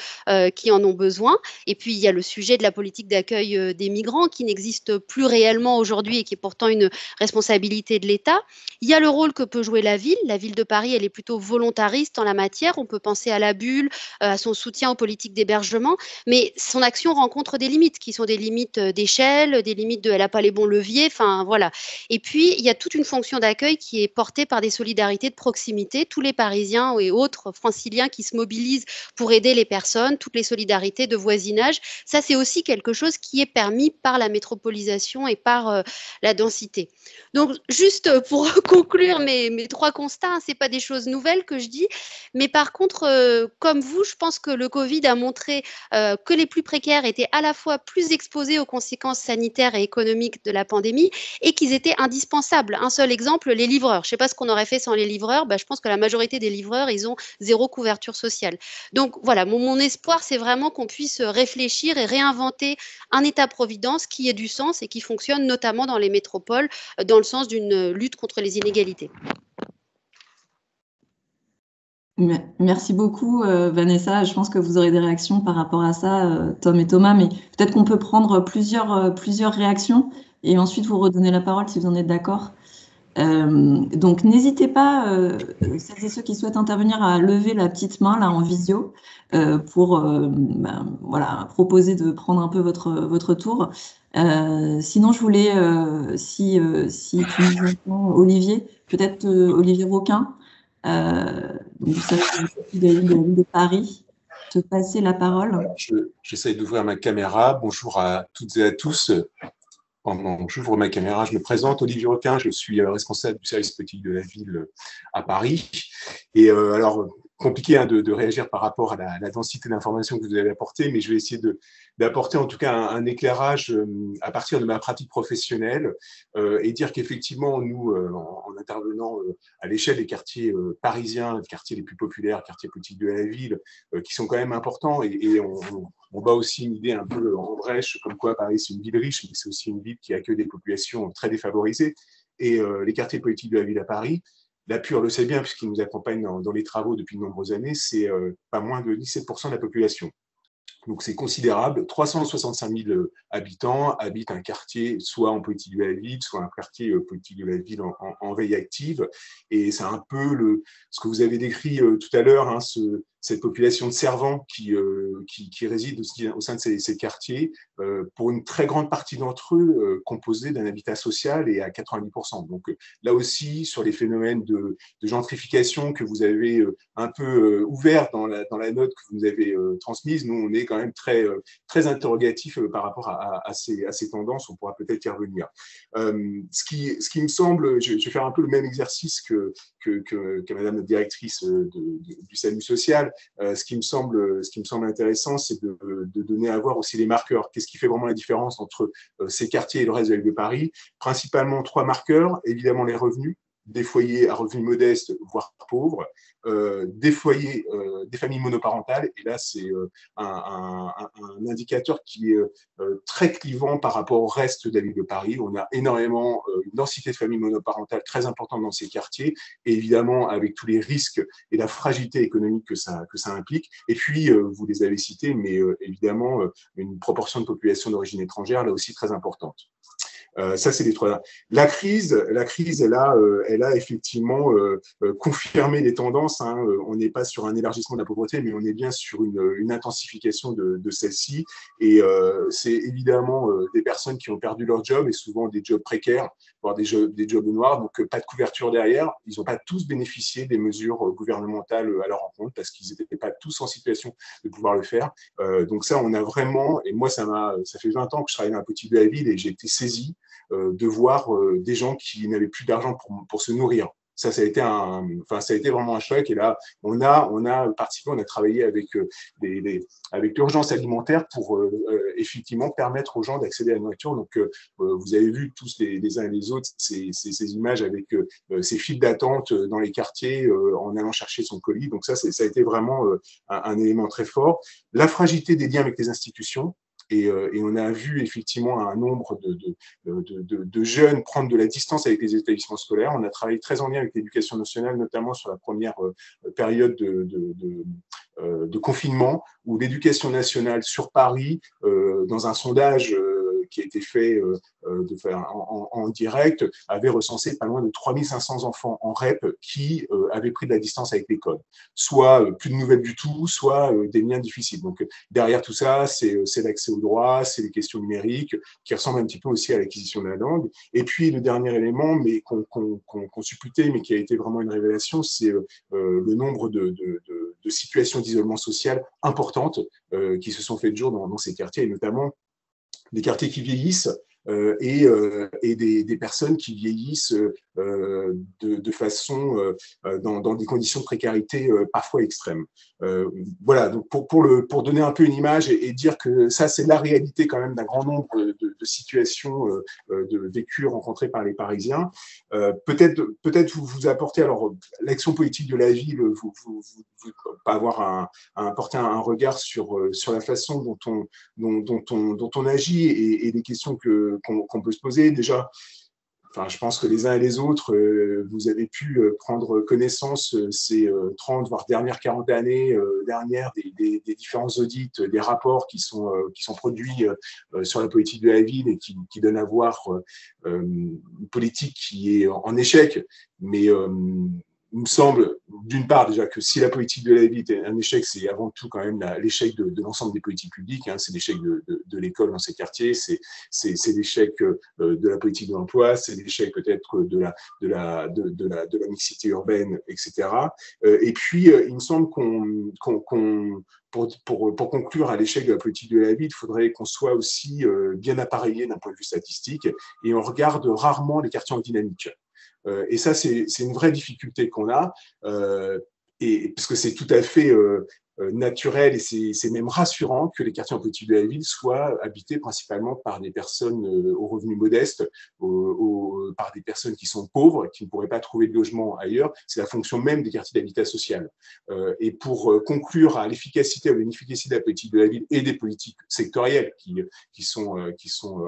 qui en ont besoin. Et puis, il y a le sujet de la politique d'accueil des migrants qui n'existe plus réellement aujourd'hui et qui est pourtant une responsabilité de l'État. Il y a le rôle que peut jouer la ville. La ville de Paris, elle est plutôt volontariste en la matière. On peut penser à la bulle, à son soutien aux politiques d'hébergement, mais son action rencontre des limites qui sont des limites d'échelle, des limites elle n'a pas les bons leviers, enfin voilà. Et puis, il y a toute une fonction d'accueil qui est portée par des solidarités de proximité, tous les Parisiens et autres franciliens qui se mobilisent pour aider les personnes, toutes les solidarités de voisinage. Ça, c'est aussi quelque chose qui est permis par la métropolisation et par la densité. Donc, juste pour conclure mes trois constats, ce n'est pas des choses nouvelles que je dis, mais par contre, comme vous, je pense que le Covid a montré que les plus précaires étaient à la fois plus exposés aux conséquences sanitaires et économiques de la pandémie et qu'ils étaient indispensables. Un seul exemple, les livreurs. Je ne sais pas ce qu'on aurait fait sans les livreurs. Je pense que la majorité des livreurs, ils ont 0 couverture sociale. Donc voilà, mon espoir, c'est vraiment qu'on puisse réfléchir et réinventer un État-providence qui ait du sens et qui fonctionne notamment dans les métropoles dans le sens d'une lutte contre les inégalités. Merci beaucoup, Vanessa. Je pense que vous aurez des réactions par rapport à ça, Tom et Thomas, mais peut-être qu'on peut prendre plusieurs réactions et ensuite vous redonner la parole si vous en êtes d'accord. Donc, n'hésitez pas, celles et ceux qui souhaitent intervenir, à lever la petite main là en visio pour voilà, proposer de prendre un peu votre tour. Sinon, je voulais, si tu nous entends, Olivier, peut-être Olivier Roquin, vous savez, de la ville de Paris, te passer la parole. J'essaie d'ouvrir ma caméra. Bonjour à toutes et à tous. Pendant que j'ouvre ma caméra, je me présente, Olivier Roquin, je suis responsable du service politique de la ville à Paris. Et alors, compliqué de réagir par rapport à la densité d'informations que vous avez apportées, mais je vais essayer d'apporter en tout cas un éclairage à partir de ma pratique professionnelle et dire qu'effectivement, nous, en intervenant à l'échelle des quartiers parisiens, les quartiers les plus populaires, quartiers politiques de la ville, qui sont quand même importants, et on bat aussi une idée un peu en brèche, comme quoi Paris c'est une ville riche, mais c'est aussi une ville qui accueille des populations très défavorisées. Et les quartiers politiques de la ville à Paris, la Pure le sait bien, puisqu'il nous accompagne dans les travaux depuis de nombreuses années, c'est pas moins de 17% de la population. Donc c'est considérable. 365 000 habitants habitent un quartier, soit en politique de la ville, soit un quartier politique de la ville en veille active. Et c'est un peu ce que vous avez décrit tout à l'heure, hein, cette population de servants qui réside au sein de ces quartiers, pour une très grande partie d'entre eux, composés d'un habitat social et à 90%. Donc là aussi, sur les phénomènes de gentrification que vous avez un peu ouvert dans la note que vous nous avez transmise, nous, on est quand même très interrogatif par rapport à ces tendances. On pourra peut-être y revenir. Ce qui me semble, je vais faire un peu le même exercice que Madame la directrice du SAMU social. Ce qui me semble intéressant, c'est de donner à voir aussi les marqueurs. Qu'est-ce qui fait vraiment la différence entre ces quartiers et le reste de la ville de Paris? Principalement 3 marqueurs. Évidemment, les revenus, des foyers à revenus modestes, voire pauvres. des foyers, des familles monoparentales. Et là, c'est un indicateur qui est très clivant par rapport au reste de la ville de Paris. On a énormément une densité de familles monoparentales très importante dans ces quartiers, et évidemment avec tous les risques et la fragilité économique que ça implique. Et puis, vous les avez cités, mais évidemment, une proportion de population d'origine étrangère, là aussi très importante. Ça, c'est les trois. La crise, elle a effectivement confirmé les tendances. Hein. On n'est pas sur un élargissement de la pauvreté, mais on est bien sur une intensification de celle-ci. Et c'est évidemment des personnes qui ont perdu leur job, et souvent des jobs précaires, voire des jobs noirs, donc pas de couverture derrière. Ils n'ont pas tous bénéficié des mesures gouvernementales à leur encontre, parce qu'ils n'étaient pas tous en situation de pouvoir le faire. Donc ça, on a vraiment, et moi, ça fait 20 ans que je travaille dans la politique de la ville, et j'ai été saisi de voir des gens qui n'avaient plus d'argent pour se nourrir. Ça a été vraiment un choc. Et là, on a participé, on a travaillé avec l'urgence alimentaire pour effectivement permettre aux gens d'accéder à la nourriture. Donc, vous avez vu tous les uns et les autres ces images avec ces files d'attente dans les quartiers en allant chercher son colis. Donc ça a été vraiment un élément très fort. La fragilité des liens avec les institutions. Et on a vu effectivement un nombre de jeunes prendre de la distance avec les établissements scolaires. On a travaillé très en lien avec l'éducation nationale, notamment sur la première période de confinement, où l'éducation nationale sur Paris, dans un sondage qui a été fait en direct, avait recensé pas loin de 3500 enfants en REP qui avaient pris de la distance avec l'école. Soit plus de nouvelles du tout, soit des liens difficiles. Donc derrière tout ça, c'est l'accès au droit, c'est les questions numériques, qui ressemblent un petit peu aussi à l'acquisition de la langue. Et puis le dernier élément, mais qu'on supputait, mais qui a été vraiment une révélation, c'est le nombre de situations d'isolement social importantes qui se sont faites de jour dans ces quartiers, et notamment des quartiers qui vieillissent et des personnes qui vieillissent de façon dans des conditions de précarité parfois extrêmes. Voilà, donc pour donner un peu une image et dire que ça, c'est la réalité quand même d'un grand nombre de situations vécues, rencontrées par les Parisiens. Peut-être vous apporter, alors l'action politique de la ville, vous pas avoir à apporter un regard sur la façon dont on agit et les questions qu'on peut se poser. Déjà, enfin, je pense que les uns et les autres, vous avez pu prendre connaissance ces 30, voire dernières 40 années dernières des différents audits, des rapports qui sont produits sur la politique de la ville et qui donnent à voir une politique qui est en échec, mais il me semble, d'une part, déjà, que si la politique de la ville est un échec, c'est avant tout quand même l'échec de l'ensemble des politiques publiques. Hein, c'est l'échec de l'école dans ces quartiers, c'est l'échec de la politique de l'emploi, c'est l'échec peut-être de la mixité urbaine, etc. Et puis, il me semble pour conclure à l'échec de la politique de la ville, il faudrait qu'on soit aussi bien appareillé d'un point de vue statistique, et on regarde rarement les quartiers en dynamique. Et ça, c'est une vraie difficulté qu'on a, parce que c'est tout à fait naturel et c'est même rassurant que les quartiers en politique de la ville soient habités principalement par des personnes aux revenus modestes, par des personnes qui sont pauvres, qui ne pourraient pas trouver de logement ailleurs. C'est la fonction même des quartiers d'habitat social. Et pour conclure à l'efficacité de la politique de la ville et des politiques sectorielles qui sont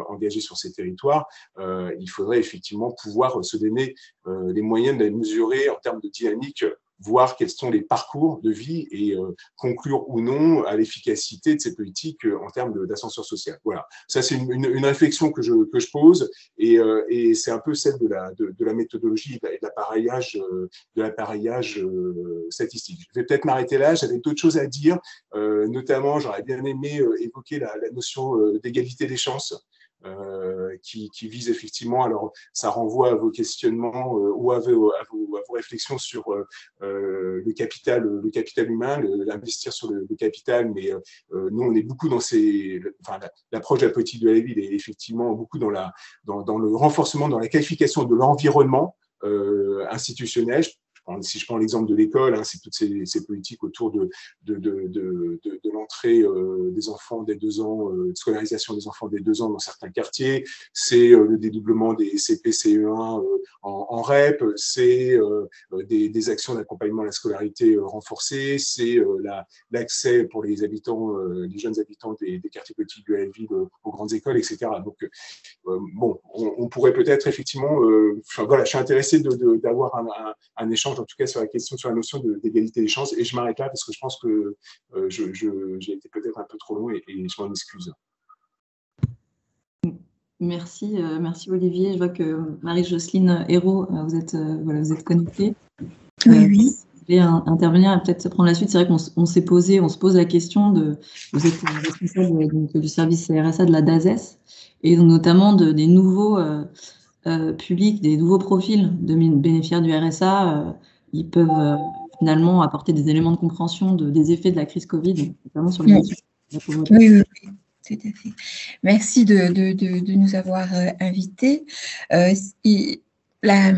engagées sur ces territoires, il faudrait effectivement pouvoir se donner les moyens de les mesurer en termes de dynamique, voir quels sont les parcours de vie et conclure ou non à l'efficacité de ces politiques en termes d'ascenseur social. Voilà, ça c'est une réflexion que je pose, et c'est un peu celle de la méthodologie et de l'appareillage statistique. Je vais peut-être m'arrêter là, j'avais d'autres choses à dire, notamment j'aurais bien aimé évoquer la notion d'égalité des chances. Qui vise effectivement, alors ça renvoie à vos questionnements ou à vos réflexions sur le capital humain, l'investir sur le capital, mais nous on est beaucoup dans l'approche de la politique de la ville est effectivement beaucoup dans le renforcement, dans la qualification de l'environnement institutionnel. Je si je prends l'exemple de l'école, c'est toutes ces politiques autour de l'entrée des enfants dès 2 ans, de scolarisation des enfants dès 2 ans dans certains quartiers, c'est le dédoublement des CP, CE1 en REP, c'est des actions d'accompagnement à la scolarité renforcées, c'est l'accès pour les habitants, les jeunes habitants des quartiers petits de la ville aux grandes écoles, etc. Donc, bon, on pourrait peut-être effectivement, voilà, je suis intéressé d'avoir un échange, en tout cas sur la question, sur la notion d'égalité des chances, et je m'arrête là parce que je pense que j'ai été peut-être un peu trop long et je m'en excuse. Merci, merci Olivier. Je vois que Marie-Jocelyne Hérault, vous êtes connectée. Oui. Je vais intervenir et peut-être prendre la suite. C'est vrai qu'on se pose la question vous êtes responsable du service RSA de la DAZES, et donc notamment des nouveaux publics, des nouveaux profils de bénéficiaires du RSA. Ils peuvent finalement apporter des éléments de compréhension des effets de la crise Covid, notamment sur les métiers de la pauvreté. Oui, tout à fait. Merci de nous avoir invités. La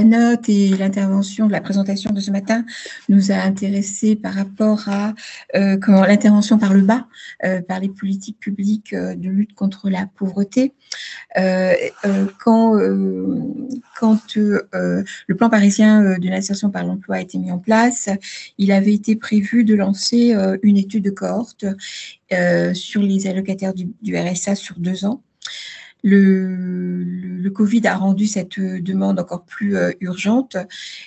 note et l'intervention, la présentation de ce matin nous a intéressés par rapport à l'intervention par le bas, par les politiques publiques de lutte contre la pauvreté. Quand le plan parisien de l'insertion par l'emploi a été mis en place, il avait été prévu de lancer une étude de cohorte sur les allocataires du RSA sur 2 ans. Le Covid a rendu cette demande encore plus urgente,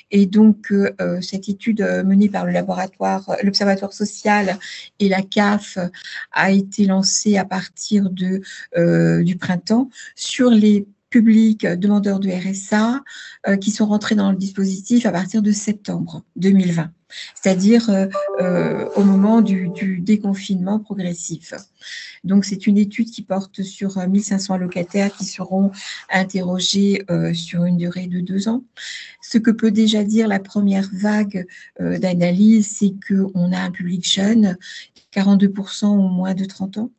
et donc cette étude menée par l'Observatoire social et la CAF a été lancée à partir du printemps sur les publics demandeurs de RSA qui sont rentrés dans le dispositif à partir de septembre 2020, c'est-à-dire au moment du déconfinement progressif. Donc, c'est une étude qui porte sur 1500 allocataires qui seront interrogés sur une durée de 2 ans. Ce que peut déjà dire la première vague d'analyse, c'est qu'on a un public jeune, 42% ont moins de 30 ans,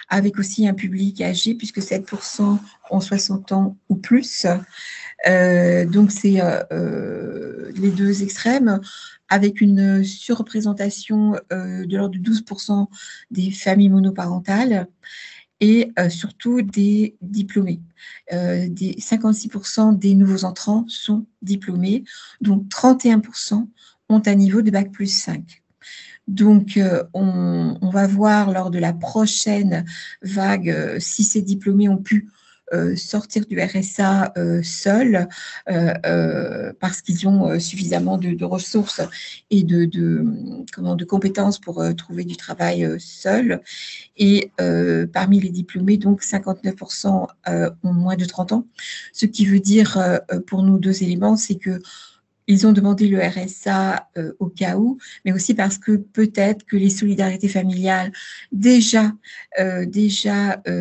avec aussi un public âgé, puisque 7% ont 60 ans ou plus. Donc, c'est les deux extrêmes, avec une surreprésentation de l'ordre de 12% des familles monoparentales et surtout des diplômés. 56% des nouveaux entrants sont diplômés, donc 31% ont un niveau de Bac+5. Donc, on va voir lors de la prochaine vague si ces diplômés ont pu sortir du RSA seuls parce qu'ils ont suffisamment de ressources et de compétences pour trouver du travail seuls. Et parmi les diplômés, donc 59% ont moins de 30 ans. Ce qui veut dire pour nous 2 éléments, c'est que ils ont demandé le RSA au cas où, mais aussi parce que peut-être que les solidarités familiales déjà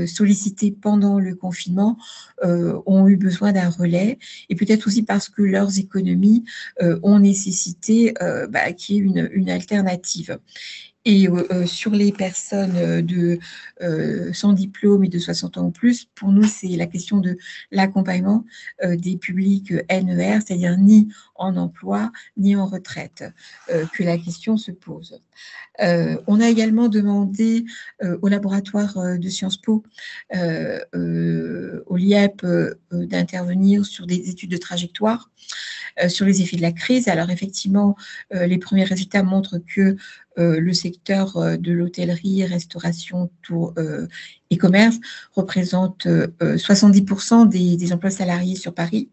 sollicitées pendant le confinement ont eu besoin d'un relais, et peut-être aussi parce que leurs économies ont nécessité qu'il y ait une alternative. Et sur les personnes sans diplôme et de 60 ans ou plus, pour nous, c'est la question de l'accompagnement des publics NER, c'est-à-dire ni en emploi, ni en retraite, que la question se pose. On a également demandé au laboratoire de Sciences Po, au LIEP, d'intervenir sur des études de trajectoire sur les effets de la crise. Alors effectivement, les premiers résultats montrent que le secteur de l'hôtellerie, restauration, tour et commerce représente 70% des emplois salariés sur Paris.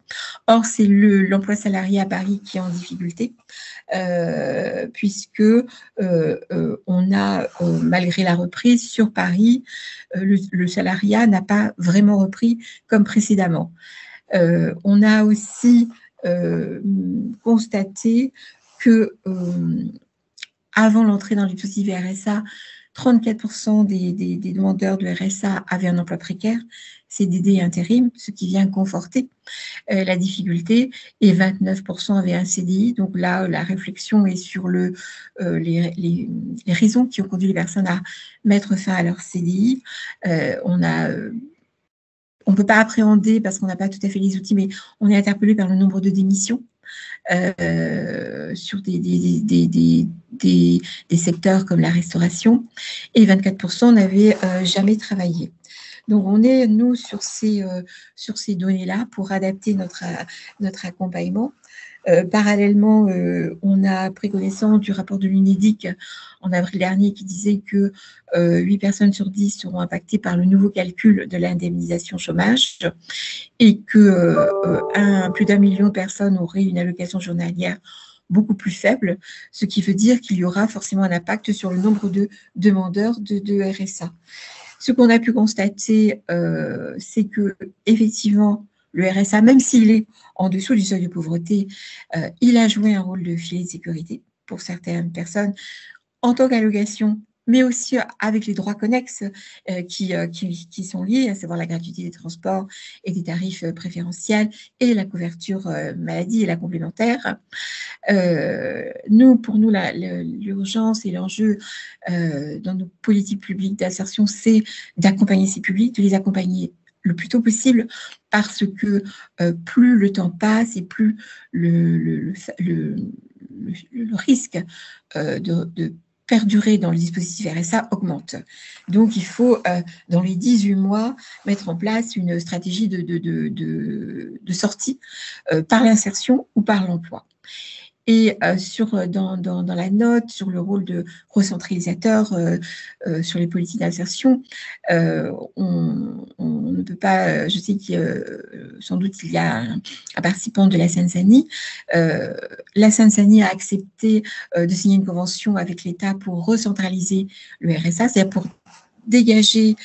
Or, c'est l'emploi salarié à Paris qui est en difficulté, puisque on a, malgré la reprise sur Paris, le salariat n'a pas vraiment repris comme précédemment. On a aussi constaté que avant l'entrée dans le dispositif RSA, 34% des demandeurs de RSA avaient un emploi précaire, CDD et intérim, ce qui vient conforter la difficulté, et 29% avaient un CDI. Donc là, la réflexion est sur les raisons qui ont conduit les personnes à mettre fin à leur CDI. On ne peut pas appréhender parce qu'on n'a pas tout à fait les outils, mais on est interpellé par le nombre de démissions sur des secteurs comme la restauration, et 24% n'avaient jamais travaillé. Donc, on est, nous, sur ces données-là pour adapter notre accompagnement. Parallèlement, on a pris connaissance du rapport de l'UNEDIC en avril dernier qui disait que 8 personnes sur 10 seront impactées par le nouveau calcul de l'indemnisation chômage et que plus d'1 million de personnes auraient une allocation journalière beaucoup plus faible, ce qui veut dire qu'il y aura forcément un impact sur le nombre de demandeurs de RSA. Ce qu'on a pu constater, c'est que effectivement, le RSA, même s'il est en dessous du seuil de pauvreté, il a joué un rôle de filet de sécurité pour certaines personnes en tant qu'allocation, mais aussi avec les droits connexes qui sont liés, à savoir la gratuité des transports et des tarifs préférentiels et la couverture maladie et la complémentaire. Pour nous, l'urgence et l'enjeu dans nos politiques publiques d'insertion, c'est d'accompagner ces publics, de les accompagner le plus tôt possible, parce que plus le temps passe et plus le risque de perdurer dans le dispositif RSA augmente. Donc, il faut, dans les 18 mois, mettre en place une stratégie de sortie par l'insertion ou par l'emploi. Et dans la note sur le rôle de recentralisateur sur les politiques d'insertion, on ne peut pas, je sais qu'il sans doute il y a un participant de la Seine-Saint-Denis. La Seine-Saint-Denis a accepté de signer une convention avec l'État pour recentraliser le RSA, c'est-à-dire pour dégager,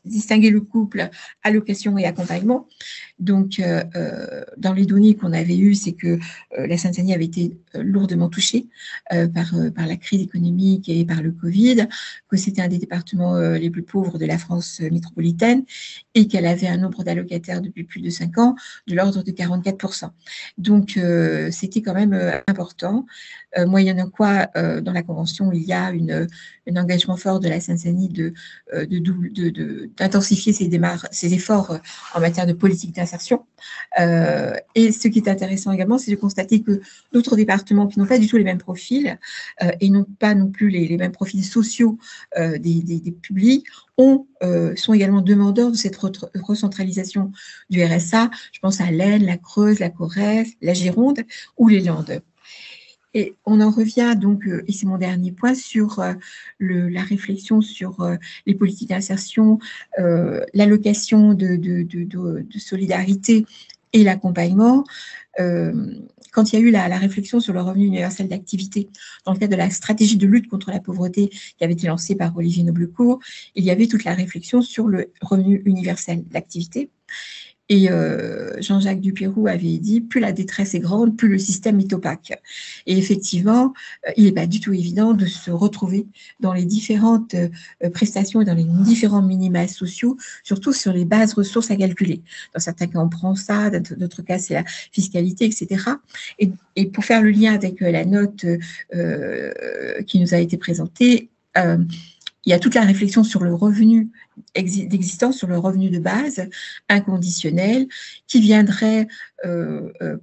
distinguer le couple allocation et accompagnement. Donc, dans les données qu'on avait eues, c'est que la Seine-Saint-Denis avait été lourdement touchée par la crise économique et par le Covid, que c'était un des départements les plus pauvres de la France métropolitaine et qu'elle avait un nombre d'allocataires depuis plus de 5 ans de l'ordre de 44%. Donc, c'était quand même important. Moyennant quoi, dans la Convention, il y a un engagement fort de la Seine-Saint-Denis d'intensifier ses efforts en matière de politique d'insertion. Et ce qui est intéressant également, c'est de constater que d'autres départements qui n'ont pas du tout les mêmes profils et n'ont pas non plus les mêmes profils sociaux des publics sont également demandeurs de cette recentralisation du RSA. Je pense à l'Aisne, la Creuse, la Corrèze, la Gironde ou les Landes. Et on en revient donc, et c'est mon dernier point, sur la réflexion sur les politiques d'insertion, l'allocation de solidarité et l'accompagnement. Quand il y a eu la réflexion sur le revenu universel d'activité, dans le cadre de la stratégie de lutte contre la pauvreté qui avait été lancée par Olivier Noblecourt, il y avait toute la réflexion sur le revenu universel d'activité. Et Jean-Jacques Dupérou avait dit, plus la détresse est grande, plus le système est opaque. Et effectivement, il n'est pas du tout évident de se retrouver dans les différentes prestations et dans les différents minima sociaux, surtout sur les bases ressources à calculer. Dans certains cas, on prend ça, dans d'autres cas, c'est la fiscalité, etc. Et pour faire le lien avec la note qui nous a été présentée, il y a toute la réflexion sur le revenu d'existence, sur le revenu de base inconditionnel, qui viendrait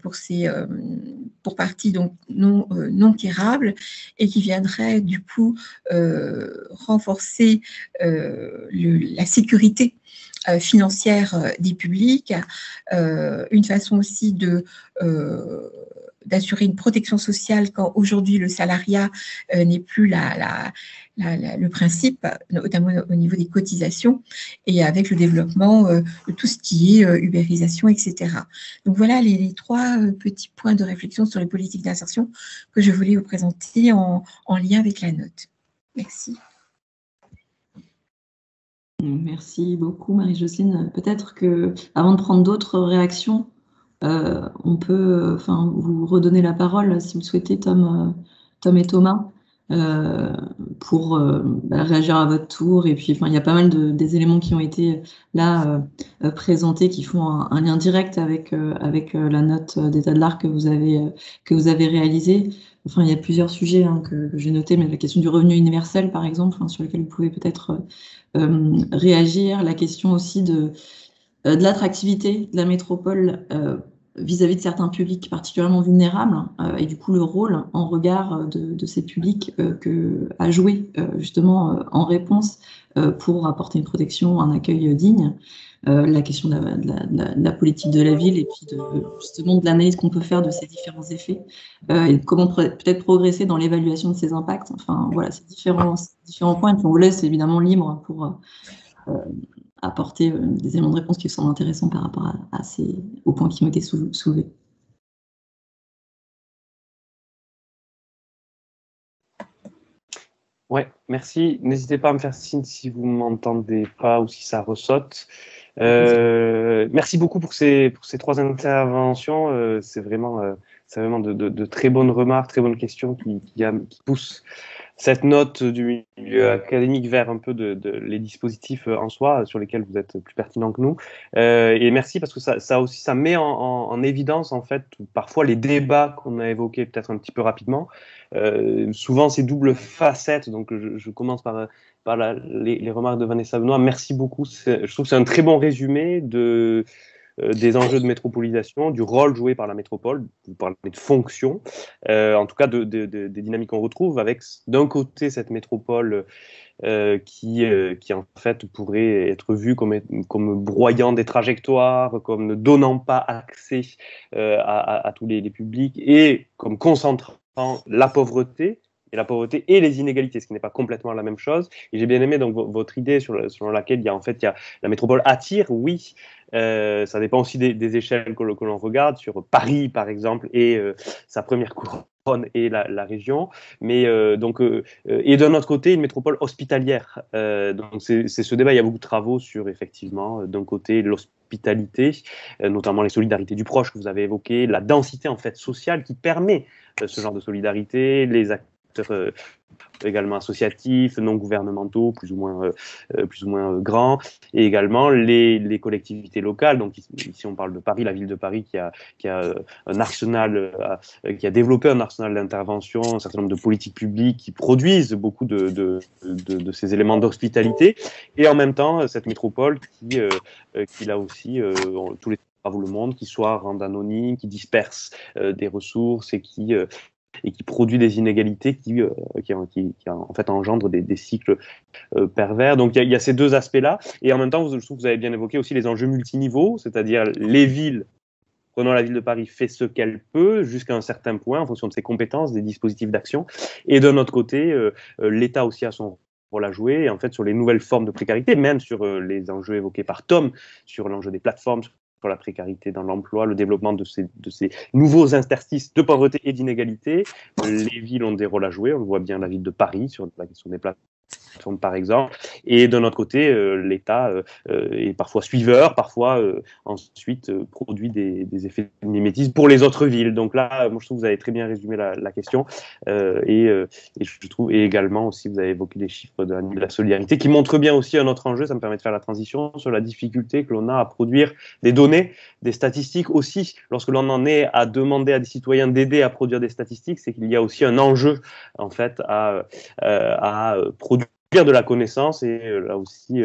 pour partie donc non quérable et qui viendrait du coup renforcer la sécurité financière des publics, une façon aussi d'assurer une protection sociale quand aujourd'hui le salariat n'est plus le principe, notamment au niveau des cotisations et avec le développement de tout ce qui est ubérisation, etc. Donc voilà les 3 petits points de réflexion sur les politiques d'insertion que je voulais vous présenter en lien avec la note. Merci. Merci beaucoup Marie-Jocelyne. Peut-être que, avant de prendre d'autres réactions, on peut vous redonner la parole si vous souhaitez, Tom et Thomas, pour réagir à votre tour. Et puis, il y a pas mal des éléments qui ont été là présentés qui font un lien direct avec la note d'état de l'art que vous avez réalisée. Il y a plusieurs sujets que j'ai notés, mais la question du revenu universel, par exemple, sur lequel vous pouvez peut-être réagir. La question aussi de l'attractivité de la métropole vis-à-vis de certains publics particulièrement vulnérables, et du coup le rôle en regard de ces publics à jouer justement en réponse pour apporter une protection, un accueil digne. La question de la politique de la ville et puis justement de l'analyse qu'on peut faire de ces différents effets et comment peut-être progresser dans l'évaluation de ces impacts. Enfin voilà, ces différents points. Et puis on vous laisse évidemment libre pour apporter des éléments de réponse qui sont intéressants par rapport aux points qui ont été soulevés. Ouais, merci. N'hésitez pas à me faire signe si vous ne m'entendez pas ou si ça ressaute. Merci beaucoup pour ces 3 interventions. C'est vraiment de très bonnes remarques, très bonnes questions qui poussent cette note du milieu académique vers un peu les dispositifs en soi sur lesquels vous êtes plus pertinents que nous. Et merci parce que ça met en évidence en fait parfois les débats qu'on a évoqués peut-être un petit peu rapidement. Souvent ces doubles facettes. Donc je commence par les remarques de Vanessa Benoît. Merci beaucoup. Je trouve que c'est un très bon résumé des enjeux de métropolisation, du rôle joué par la métropole, vous parlez de fonction, en tout cas des dynamiques qu'on retrouve avec d'un côté cette métropole qui en fait pourrait être vue comme broyant des trajectoires, comme ne donnant pas accès à tous les publics et comme concentrant la pauvreté et les inégalités, ce qui n'est pas complètement la même chose. Et j'ai bien aimé donc votre idée selon laquelle il y a la métropole attire, oui. Ça dépend aussi des échelles que l'on regarde, sur Paris par exemple et sa première couronne et la région, mais et d'un autre côté une métropole hospitalière. Donc c'est ce débat, il y a beaucoup de travaux sur effectivement d'un côté l'hospitalité, notamment les solidarités du proche que vous avez évoqué, la densité en fait sociale qui permet ce genre de solidarité, les acteurs également associatifs, non gouvernementaux, plus ou moins grands, et également les collectivités locales. Donc ici on parle de Paris, la ville de Paris qui a un arsenal, qui a développé un arsenal d'intervention, un certain nombre de politiques publiques qui produisent beaucoup de ces éléments d'hospitalité, et en même temps cette métropole qui là aussi tous les travaux le monde, qui soit rend anonyme, qui disperse des ressources et qui produit des inégalités qui en fait engendrent des cycles pervers. Donc il y a ces deux aspects-là. Et en même temps, je trouve que vous avez bien évoqué aussi les enjeux multiniveaux, c'est-à-dire les villes. Prenons la ville de Paris, fait ce qu'elle peut jusqu'à un certain point en fonction de ses compétences, des dispositifs d'action. Et d'un autre côté, l'État aussi a son rôle à jouer. Et en fait, sur les nouvelles formes de précarité, même sur les enjeux évoqués par Tom, sur l'enjeu des plateformes, sur la précarité dans l'emploi, le développement de ces nouveaux interstices de pauvreté et d'inégalité. Les villes ont des rôles à jouer, on le voit bien la ville de Paris sur la question des plateformes par exemple, et de notre côté l'État est parfois suiveur, parfois ensuite produit des effets de mimétisme pour les autres villes. Donc là, moi je trouve que vous avez très bien résumé la question et je trouve, et également aussi vous avez évoqué les chiffres de la solidarité qui montrent bien aussi un autre enjeu, ça me permet de faire la transition sur la difficulté que l'on a à produire des données, des statistiques aussi. Lorsque l'on en est à demander à des citoyens d'aider à produire des statistiques, c'est qu'il y a aussi un enjeu en fait à produire de la connaissance, et là aussi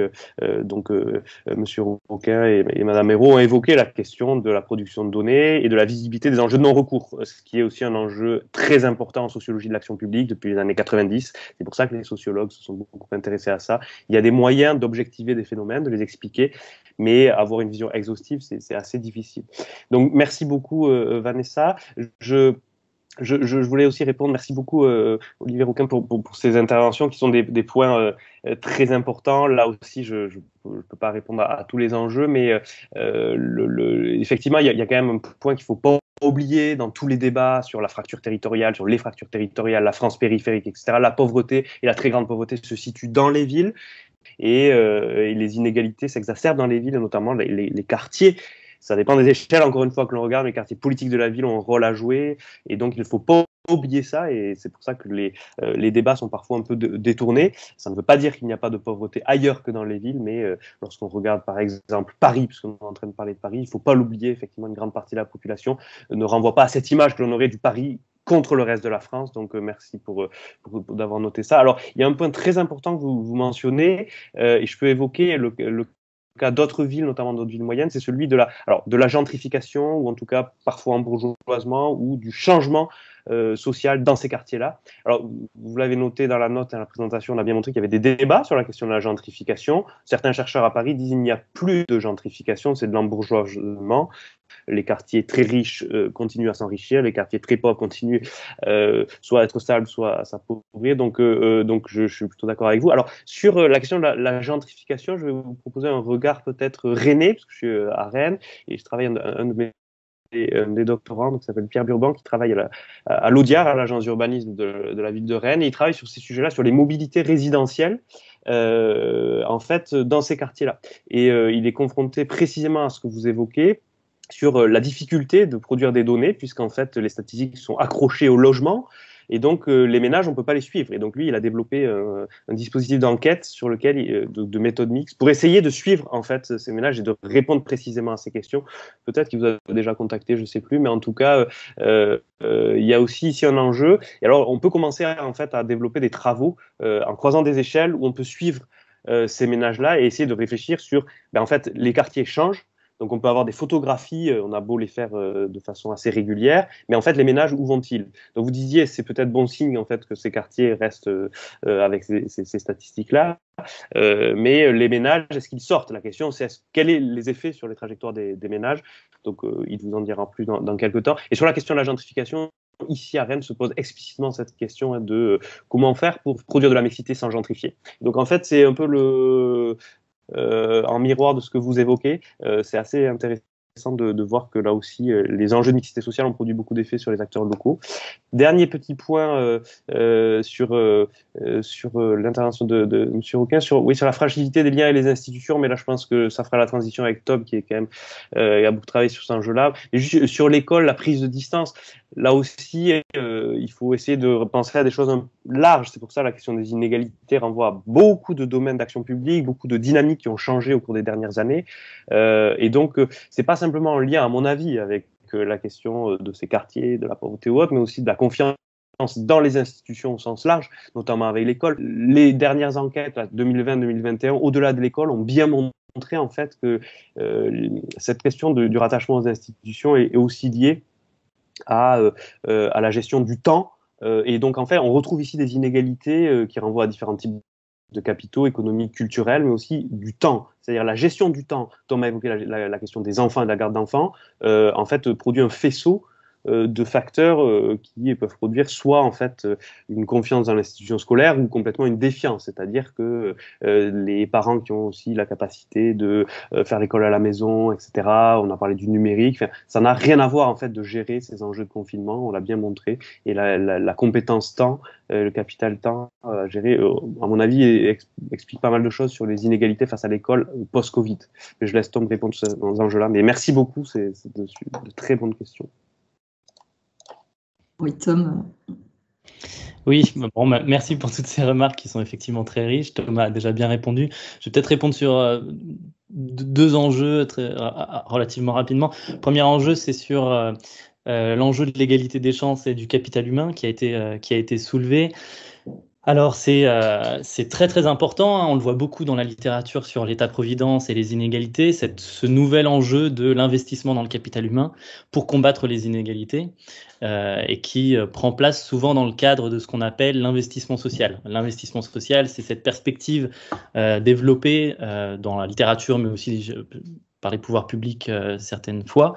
Monsieur Roquin et Madame Hérault ont évoqué la question de la production de données et de la visibilité des enjeux de non-recours, ce qui est aussi un enjeu très important en sociologie de l'action publique depuis les années 90. C'est pour ça que les sociologues se sont beaucoup intéressés à ça. Il y a des moyens d'objectiver des phénomènes, de les expliquer, mais avoir une vision exhaustive, c'est assez difficile. Donc merci beaucoup Vanessa. Je voulais aussi répondre, merci beaucoup Olivier Rouquin pour ces interventions qui sont des points très importants. Là aussi, je ne peux pas répondre à tous les enjeux, mais effectivement, il y a quand même un point qu'il ne faut pas oublier dans tous les débats sur la fracture territoriale, sur les fractures territoriales, la France périphérique, etc. La pauvreté et la très grande pauvreté se situent dans les villes et les inégalités s'exacerbent dans les villes, notamment les quartiers. Ça dépend des échelles, encore une fois, que l'on regarde. Les quartiers politiques de la ville ont un rôle à jouer. Et donc, il ne faut pas oublier ça. Et c'est pour ça que les débats sont parfois un peu détournés. Ça ne veut pas dire qu'il n'y a pas de pauvreté ailleurs que dans les villes. Mais lorsqu'on regarde, par exemple, Paris, puisqu'on est en train de parler de Paris, il ne faut pas l'oublier. Effectivement, une grande partie de la population ne renvoie pas à cette image que l'on aurait du Paris contre le reste de la France. Donc, merci pour d'avoir noté ça. Alors, il y a un point très important que vous mentionnez. Et je peux évoquer le cas d'autres villes, notamment d'autres villes moyennes, c'est celui de la gentrification, ou en tout cas parfois embourgeoisement, ou du changement social dans ces quartiers-là. Alors, vous l'avez noté dans la note, à la présentation, on a bien montré qu'il y avait des débats sur la question de la gentrification. Certains chercheurs à Paris disent qu'il n'y a plus de gentrification, c'est de l'embourgeoisement. Les quartiers très riches continuent à s'enrichir, les quartiers très pauvres continuent soit à être stables, soit à s'appauvrir. Donc je suis plutôt d'accord avec vous. Alors, sur la question de la gentrification, je vais vous proposer un regard peut-être rennais, parce que je suis à Rennes, et je travaille un des doctorants, qui s'appelle Pierre Burban, qui travaille à l'Audiard, à l'agence d'urbanisme de la ville de Rennes, et il travaille sur ces sujets-là, sur les mobilités résidentielles, en fait, dans ces quartiers-là. Et il est confronté précisément à ce que vous évoquez, sur la difficulté de produire des données, puisqu'en fait, les statistiques sont accrochées au logement, et donc les ménages, on ne peut pas les suivre. Et donc lui, il a développé un dispositif d'enquête sur lequel, de méthode mixte, pour essayer de suivre en fait ces ménages et de répondre précisément à ces questions. Peut-être qu'il vous a déjà contacté, je ne sais plus, mais en tout cas, il y a aussi ici un enjeu. Et alors, on peut commencer en fait à développer des travaux en croisant des échelles où on peut suivre ces ménages-là et essayer de réfléchir sur, en fait, les quartiers changent. Donc, on peut avoir des photographies, on a beau les faire de façon assez régulière, mais en fait, les ménages, où vont-ils? Donc, vous disiez, c'est peut-être bon signe en fait que ces quartiers restent avec ces statistiques-là, mais les ménages, est-ce qu'ils sortent? La question, c'est quels sont les effets sur les trajectoires des ménages? Donc, il vous en dira plus dans quelques temps. Et sur la question de la gentrification, ici à Rennes se pose explicitement cette question de comment faire pour produire de la mixité sans gentrifier. Donc, en fait, c'est un peu en miroir de ce que vous évoquez, c'est assez intéressant de voir que là aussi, les enjeux de mixité sociale ont produit beaucoup d'effets sur les acteurs locaux. Dernier petit point sur l'intervention de M. Roquin, sur la fragilité des liens et les institutions, mais là je pense que ça fera la transition avec Tom, qui est quand même a beaucoup travaillé sur cet enjeu-là. Et juste sur l'école, la prise de distance, là aussi, il faut essayer de penser à des choses larges. C'est pour ça la question des inégalités renvoie à beaucoup de domaines d'action publique, beaucoup de dynamiques qui ont changé au cours des dernières années. Et donc, c'est pas simplement en lien, à mon avis, avec la question de ces quartiers, de la pauvreté ou autre, mais aussi de la confiance dans les institutions au sens large, notamment avec l'école. Les dernières enquêtes, 2020-2021, au-delà de l'école, ont bien montré en fait que cette question du rattachement aux institutions est aussi liée à la gestion du temps. Et donc, en fait, on retrouve ici des inégalités qui renvoient à différents types de capitaux économiques, culturels, mais aussi du temps. C'est-à-dire la gestion du temps. Tom a évoqué la question des enfants et de la garde d'enfants. En fait, produit un faisceau de facteurs qui peuvent produire soit en fait une confiance dans l'institution scolaire ou complètement une défiance, c'est-à-dire que les parents qui ont aussi la capacité de faire l'école à la maison, etc. On a parlé du numérique, ça n'a rien à voir en fait de gérer ces enjeux de confinement, on l'a bien montré, et la compétence temps, le capital temps à gérer, à mon avis, explique pas mal de choses sur les inégalités face à l'école post-Covid. Mais je laisse Tom répondre sur ces enjeux-là, mais merci beaucoup, c'est de très bonnes questions. Oui, Tom. Oui, bon, merci pour toutes ces remarques qui sont effectivement très riches. Thomas a déjà bien répondu. Je vais peut-être répondre sur deux enjeux relativement rapidement. Le premier enjeu, c'est sur l'enjeu de l'égalité des chances et du capital humain qui a été soulevé. Alors, c'est très, très important, hein. On le voit beaucoup dans la littérature sur l'État-providence et les inégalités, ce nouvel enjeu de l'investissement dans le capital humain pour combattre les inégalités et qui prend place souvent dans le cadre de ce qu'on appelle l'investissement social. L'investissement social, c'est cette perspective développée dans la littérature, mais aussi par les pouvoirs publics certaines fois,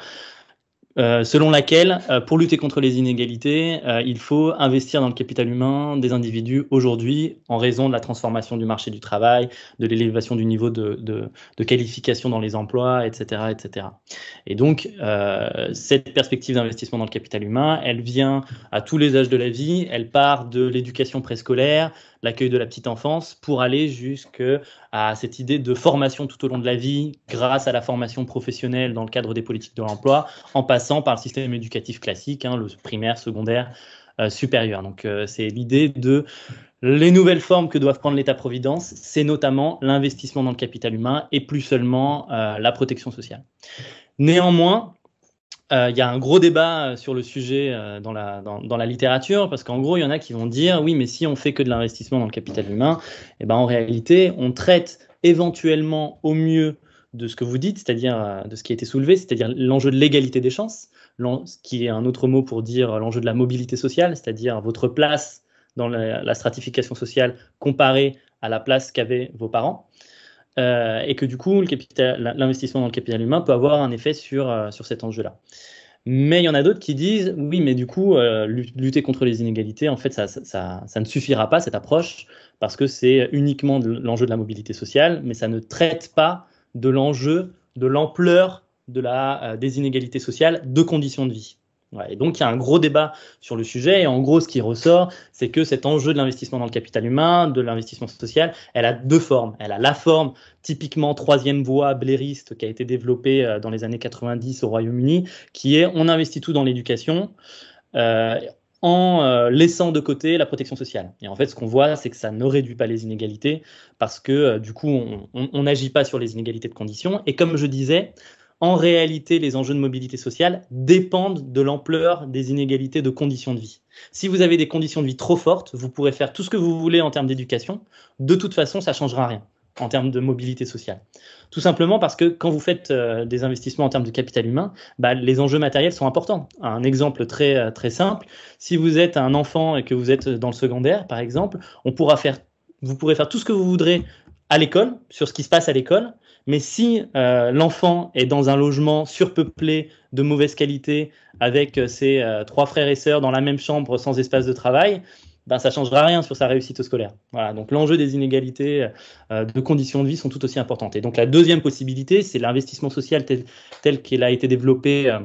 selon laquelle, pour lutter contre les inégalités, il faut investir dans le capital humain des individus aujourd'hui en raison de la transformation du marché du travail, de l'élévation du niveau de qualification dans les emplois, etc., etc. Et donc, cette perspective d'investissement dans le capital humain, elle vient à tous les âges de la vie, elle part de l'éducation préscolaire, l'accueil de la petite enfance, pour aller jusqu'à cette idée de formation tout au long de la vie, grâce à la formation professionnelle dans le cadre des politiques de l'emploi, en passant par le système éducatif classique, hein, le primaire, secondaire, supérieur. Donc, c'est l'idée de les nouvelles formes que doivent prendre l'État-providence, c'est notamment l'investissement dans le capital humain et plus seulement la protection sociale. Néanmoins, il y a un gros débat sur le sujet dans la littérature, parce qu'en gros, il y en a qui vont dire oui, mais si on fait que de l'investissement dans le capital humain, en réalité, on traite éventuellement au mieux de ce que vous dites, c'est-à-dire de ce qui a été soulevé, c'est-à-dire l'enjeu de l'égalité des chances, qui est un autre mot pour dire l'enjeu de la mobilité sociale, c'est-à-dire votre place dans la stratification sociale comparée à la place qu'avaient vos parents, et que du coup, l'investissement dans le capital humain peut avoir un effet sur cet enjeu-là. Mais il y en a d'autres qui disent, oui, mais du coup, lutter contre les inégalités, en fait, ça ne suffira pas, cette approche, parce que c'est uniquement l'enjeu de la mobilité sociale, mais ça ne traite pas de l'enjeu, de l'ampleur des inégalités sociales, de conditions de vie. Ouais, et donc, il y a un gros débat sur le sujet. Et en gros, ce qui ressort, c'est que cet enjeu de l'investissement dans le capital humain, de l'investissement social, elle a deux formes. Elle a la forme typiquement troisième voie blairiste qui a été développée dans les années 90 au Royaume-Uni, qui est on investit tout dans l'éducation en laissant de côté la protection sociale. Et en fait, ce qu'on voit, c'est que ça ne réduit pas les inégalités parce que du coup, on n'agit pas sur les inégalités de conditions. Et comme je disais, en réalité, les enjeux de mobilité sociale dépendent de l'ampleur des inégalités de conditions de vie. Si vous avez des conditions de vie trop fortes, vous pourrez faire tout ce que vous voulez en termes d'éducation. De toute façon, ça ne changera rien en termes de mobilité sociale. Tout simplement parce que quand vous faites des investissements en termes de capital humain, les enjeux matériels sont importants. Un exemple très, très simple, si vous êtes un enfant et que vous êtes dans le secondaire, par exemple, vous pourrez faire tout ce que vous voudrez à l'école, sur ce qui se passe à l'école. Mais si l'enfant est dans un logement surpeuplé, de mauvaise qualité, avec ses 3 frères et sœurs dans la même chambre sans espace de travail, ça ne changera rien sur sa réussite scolaire. Voilà, donc l'enjeu des inégalités de conditions de vie sont tout aussi importantes. Et donc la deuxième possibilité, c'est l'investissement social tel qu'il a été développé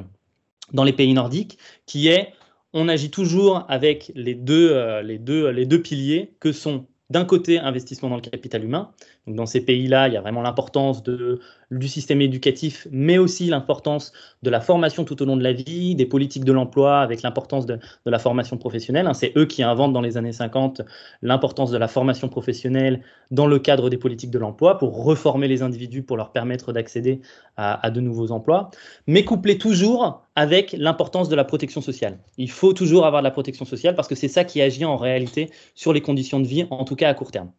dans les pays nordiques, qui est on agit toujours avec les deux piliers que sont d'un côté, investissement dans le capital humain. Donc, dans ces pays-là, il y a vraiment l'importance du système éducatif, mais aussi l'importance de la formation tout au long de la vie, des politiques de l'emploi avec l'importance de la formation professionnelle. C'est eux qui inventent dans les années 50 l'importance de la formation professionnelle dans le cadre des politiques de l'emploi pour reformer les individus, pour leur permettre d'accéder à de nouveaux emplois, mais couplé toujours avec l'importance de la protection sociale. Il faut toujours avoir de la protection sociale parce que c'est ça qui agit en réalité sur les conditions de vie, en tout cas à court terme.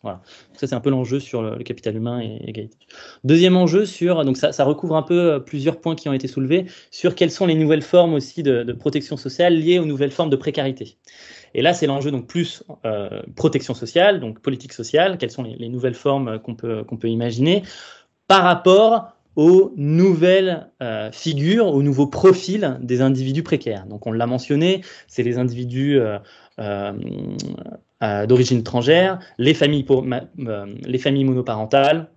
Voilà. Ça, c'est un peu l'enjeu sur le capital humain et l'égalité. Deuxième enjeu, donc ça recouvre un peu plusieurs points qui ont été soulevés sur quelles sont les nouvelles formes aussi de protection sociale liées aux nouvelles formes de précarité. Et là, c'est l'enjeu donc plus protection sociale, donc politique sociale, quelles sont les nouvelles formes qu'on peut imaginer par rapport aux nouvelles figures, aux nouveaux profils des individus précaires. Donc on l'a mentionné, c'est les individus d'origine étrangère, les familles monoparentales,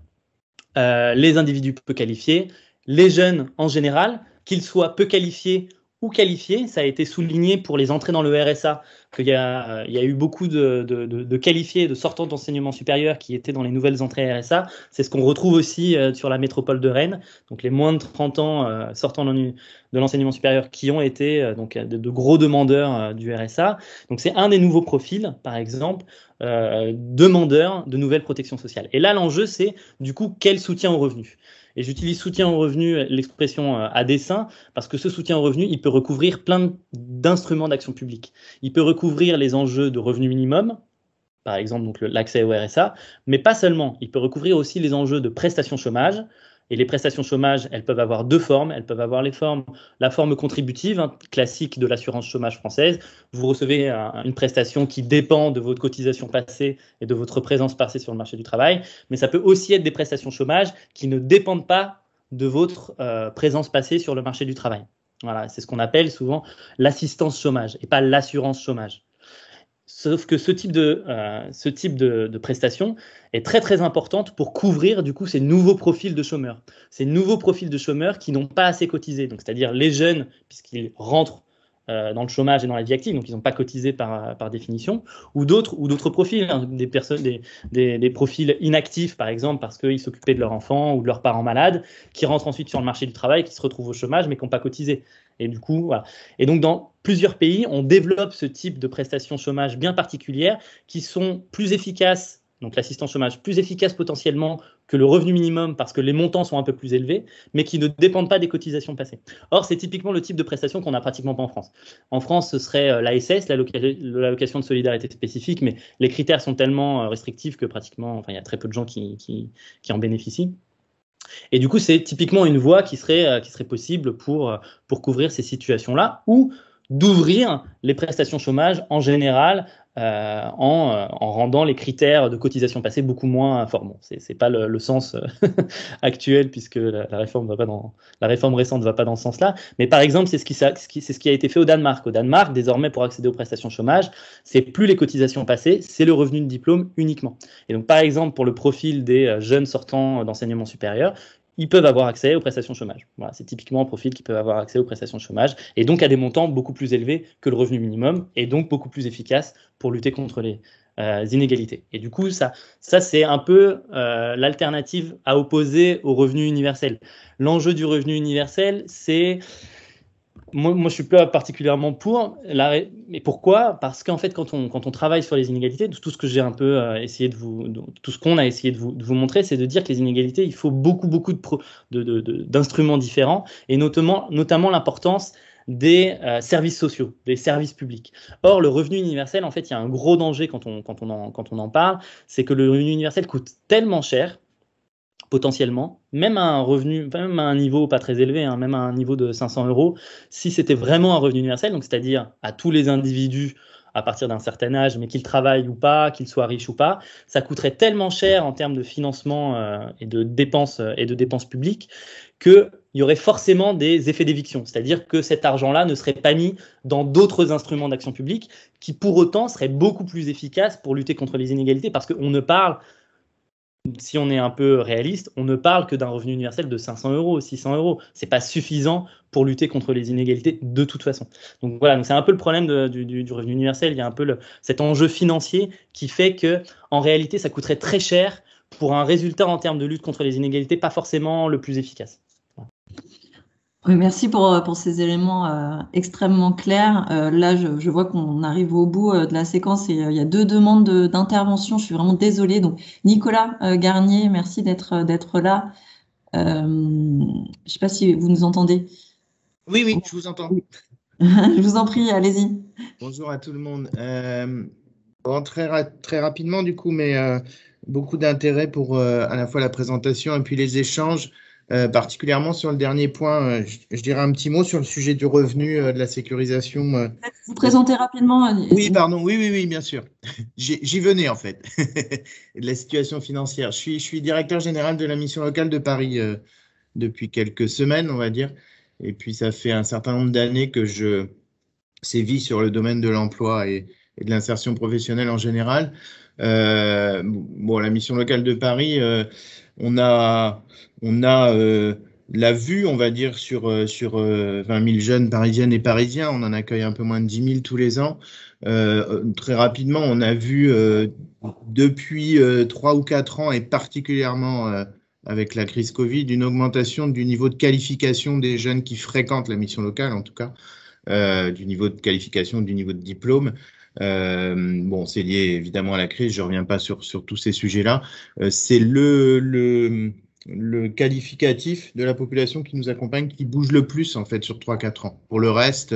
les individus peu qualifiés, les jeunes en général, qu'ils soient peu qualifiés ou qualifiés. Ça a été souligné pour les entrées dans le RSA, qu'il y a eu beaucoup de qualifiés, de sortants d'enseignement supérieur qui étaient dans les nouvelles entrées RSA. C'est ce qu'on retrouve aussi sur la métropole de Rennes. Donc les moins de 30 ans sortant de l'enseignement supérieur qui ont été donc de gros demandeurs du RSA. Donc c'est un des nouveaux profils, par exemple, demandeurs de nouvelles protections sociales. Et là, l'enjeu, c'est du coup quel soutien aux revenus. Et j'utilise soutien aux revenus, l'expression à dessein, parce que ce soutien aux revenus, il peut recouvrir plein d'instruments d'action publique. Il peut recouvrir les enjeux de revenu minimum, par exemple donc l'accès au RSA, mais pas seulement. Il peut recouvrir aussi les enjeux de prestations chômage. Et les prestations chômage, elles peuvent avoir deux formes. Elles peuvent avoir la forme contributive, classique de l'assurance chômage française. Vous recevez une prestation qui dépend de votre cotisation passée et de votre présence passée sur le marché du travail. Mais ça peut aussi être des prestations chômage qui ne dépendent pas de votre présence passée sur le marché du travail. Voilà, c'est ce qu'on appelle souvent l'assistance chômage et pas l'assurance chômage. Sauf que ce type de prestation est très très importante pour couvrir du coup ces nouveaux profils de chômeurs. Ces nouveaux profils de chômeurs qui n'ont pas assez cotisé, donc c'est-à-dire les jeunes, puisqu'ils rentrent dans le chômage et dans la vie active, donc ils n'ont pas cotisé par définition, ou d'autres profils, des profils inactifs par exemple parce qu'ils s'occupaient de leur enfant ou de leurs parents malades, qui rentrent ensuite sur le marché du travail, qui se retrouvent au chômage mais qui n'ont pas cotisé. Et du coup, voilà. Et donc dans plusieurs pays, on développe ce type de prestations chômage bien particulières qui sont plus efficaces, donc l'assistance chômage, plus efficace potentiellement que le revenu minimum parce que les montants sont un peu plus élevés, mais qui ne dépendent pas des cotisations passées. Or, c'est typiquement le type de prestation qu'on n'a pratiquement pas en France. En France, ce serait l'ASS, l'allocation de solidarité spécifique, mais les critères sont tellement restrictifs que pratiquement, il y a très peu de gens qui en bénéficient. Et du coup, c'est typiquement une voie qui serait possible pour couvrir ces situations-là, ou d'ouvrir les prestations chômage en général en rendant les critères de cotisation passée beaucoup moins formants. C'est pas le sens actuel, puisque la réforme récente ne va pas dans ce sens-là. Mais par exemple, c'est ce qui a été fait au Danemark. Au Danemark, désormais, pour accéder aux prestations chômage, c'est plus les cotisations passées, c'est le revenu de diplôme uniquement. Et donc, par exemple, pour le profil des jeunes sortants d'enseignement supérieur, ils peuvent avoir accès aux prestations chômage. Voilà, c'est typiquement un profil qui peut avoir accès aux prestations chômage, et donc à des montants beaucoup plus élevés que le revenu minimum, et donc beaucoup plus efficaces pour lutter contre les inégalités. Et du coup, ça c'est un peu l'alternative à opposer au revenu universel. L'enjeu du revenu universel, c'est... Moi, je suis pas particulièrement pour. Mais pourquoi? Parce qu'en fait, quand on travaille sur les inégalités, tout ce que j'ai un peu essayé tout ce qu'on a essayé de vous montrer, c'est de dire que les inégalités, il faut beaucoup d'instruments différents, et notamment l'importance des services sociaux, des services publics. Or, le revenu universel, en fait, il y a un gros danger quand on en parle, c'est que le revenu universel coûte tellement cher, potentiellement, même à un niveau pas très élevé, même à un niveau de 500 €, si c'était vraiment un revenu universel, donc c'est-à-dire à tous les individus à partir d'un certain âge, mais qu'ils travaillent ou pas, qu'ils soient riches ou pas, ça coûterait tellement cher en termes de financement et de dépenses publiques, qu'il y aurait forcément des effets d'éviction, c'est-à-dire que cet argent-là ne serait pas mis dans d'autres instruments d'action publique qui, pour autant, seraient beaucoup plus efficaces pour lutter contre les inégalités, parce qu'on ne parle... Si on est un peu réaliste, on ne parle que d'un revenu universel de 500 €, 600 €. C'est pas suffisant pour lutter contre les inégalités de toute façon. Donc voilà, c'est un peu le problème du revenu universel. Il y a un peu cet enjeu financier qui fait que, en réalité, ça coûterait très cher pour un résultat en termes de lutte contre les inégalités pas forcément le plus efficace. Oui, merci pour ces éléments extrêmement clairs. Là, je vois qu'on arrive au bout de la séquence, et il y a 2 demandes d'intervention. Je suis vraiment désolée. Donc, Nicolas Garnier, merci d'être là. Je ne sais pas si vous nous entendez. Oui, je vous entends. Je vous en prie, allez-y. Bonjour à tout le monde. Très rapidement, du coup, mais beaucoup d'intérêt pour à la fois la présentation et puis les échanges. Particulièrement sur le dernier point, je dirais un petit mot sur le sujet du revenu, de la sécurisation. Vous présentez rapidement. Oui, pardon, oui, bien sûr. J'y venais en fait, de la situation financière. Je suis directeur général de la mission locale de Paris depuis quelques semaines, on va dire. Et puis ça fait un certain nombre d'années que je sévis sur le domaine de l'emploi et de l'insertion professionnelle en général. La mission locale de Paris, on a la vue, on va dire, sur 20 000 jeunes parisiennes et parisiens. On en accueille un peu moins de 10 000 tous les ans. Très rapidement, on a vu depuis 3 ou 4 ans, et particulièrement avec la crise Covid, une augmentation du niveau de qualification des jeunes qui fréquentent la mission locale, en tout cas, du niveau de qualification, du niveau de diplôme. C'est lié évidemment à la crise, je ne reviens pas sur tous ces sujets-là. C'est le qualificatif de la population qui nous accompagne qui bouge le plus en fait sur 3-4 ans. Pour le reste,